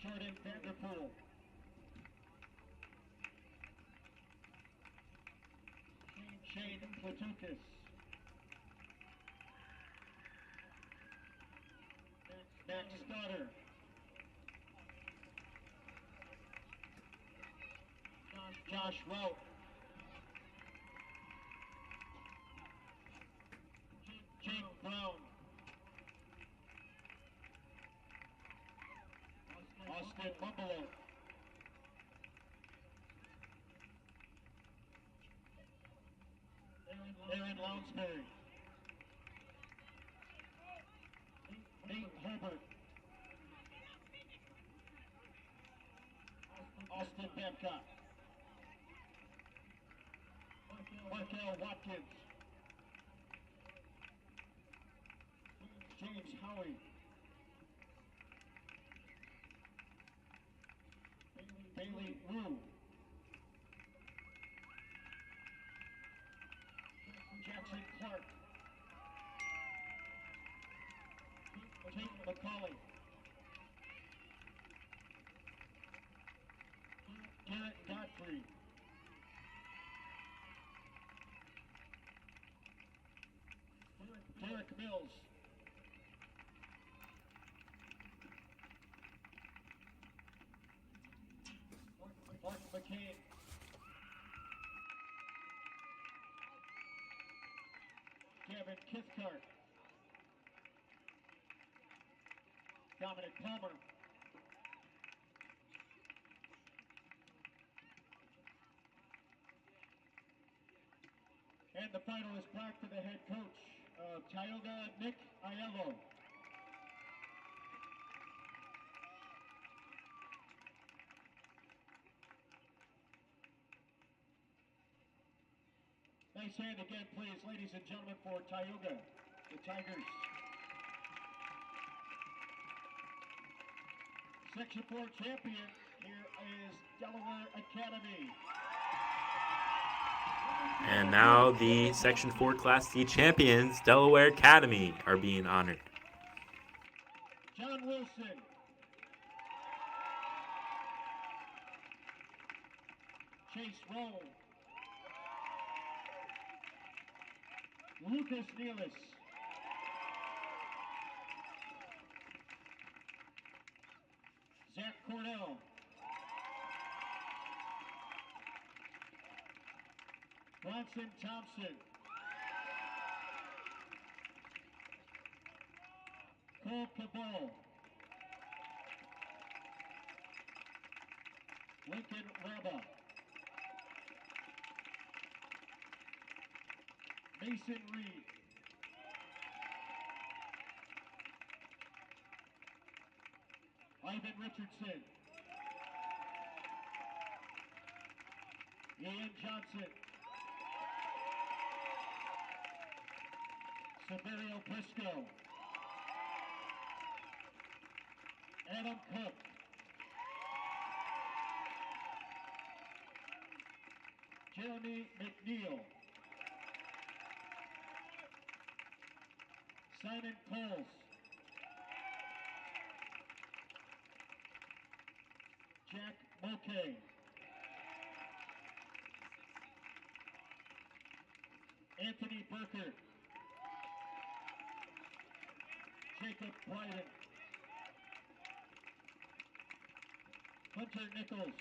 Jordan Vanderpool. Shane Platukis. Max Stoddard. Josh Rout. Jake Brown. Austin Mumbolo. Aaron Lounsbury. Nate Herbert. Austin Babcock. Markel Watkins. James Howie. Bailey Wu. Jackson Clark. Tate McCauley. Garrett Godfrey. Derek Mills. Mark McCain. Gavin Kithcart. Dominic Palmer. And the final is brought to the head coach of Tioga, Nick Aiello. Nice hand again, please, ladies and gentlemen, for Tioga, the Tigers. Section 4 champion, here is Delaware Academy. And now the Section 4 Class D champions, Delaware Academy, are being honored. John Wilson. Chase Rowe. Lucas Nealis. Zach Cornell. Bronson Thompson. Cole Cabot. Lincoln Rabba. Mason Reed. Ivan Richardson. Ian Johnson. Severio Briscoe. Adam Cook. Jeremy McNeil. Simon Coles. Jack Mulcahy. Anthony Burkert. Jacob Bryden. Hunter Nichols.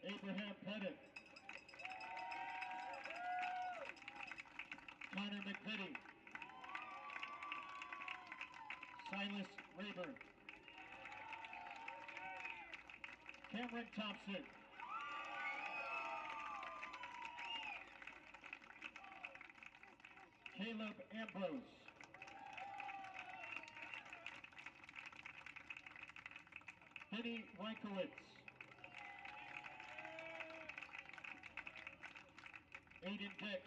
Abraham Pettit. Connor McVitie. Silas Rayburn. Cameron Thompson. Caleb Ambrose. Vinny Reinkowitz. Aiden Dix.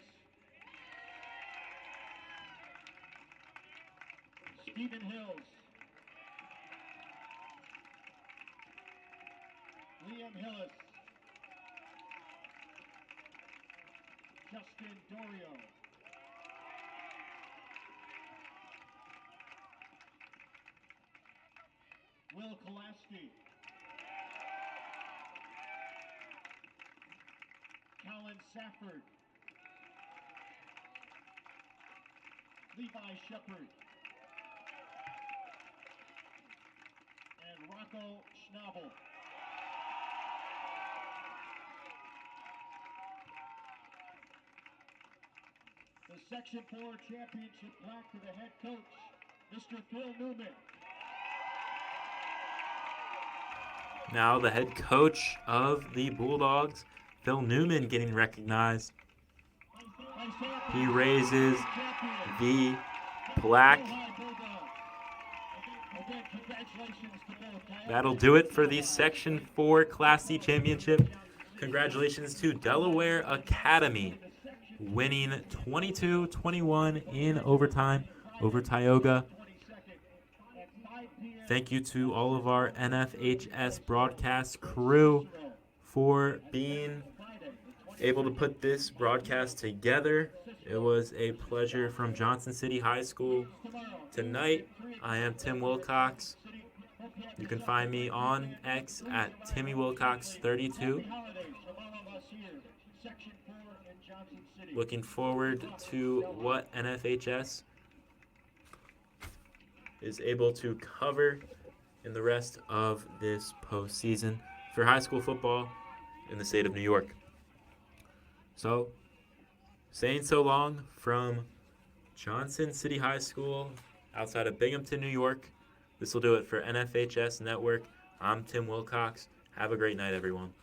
Stephen Hills. Liam Hillis. Justin Dorio. Will Kolaski. Colin Safford. Levi Shepard. And Rocco Schnabel. The Section 4 championship plaque to the head coach, Mr. Phil Newman. Now the head coach of the Bulldogs, Phil Newman, getting recognized. He raises the plaque again, congratulations to both Tioga. That'll do it for the Section 4 Class C Championship. Congratulations to Delaware Academy, winning 22-21 in overtime over Tioga. Thank you to all of our NFHS broadcast crew for being able to put this broadcast together. It was a pleasure from Johnson City High School. Tonight, I am Tim Wilcox. You can find me on X at TimmyWilcox32. Looking forward to what NFHS is able to cover in the rest of this postseason for high school football in the state of New York. So, saying so long from Johnson City High School outside of Binghamton, New York. This will do it for NFHS Network. I'm Tim Wilcox. Have a great night, everyone.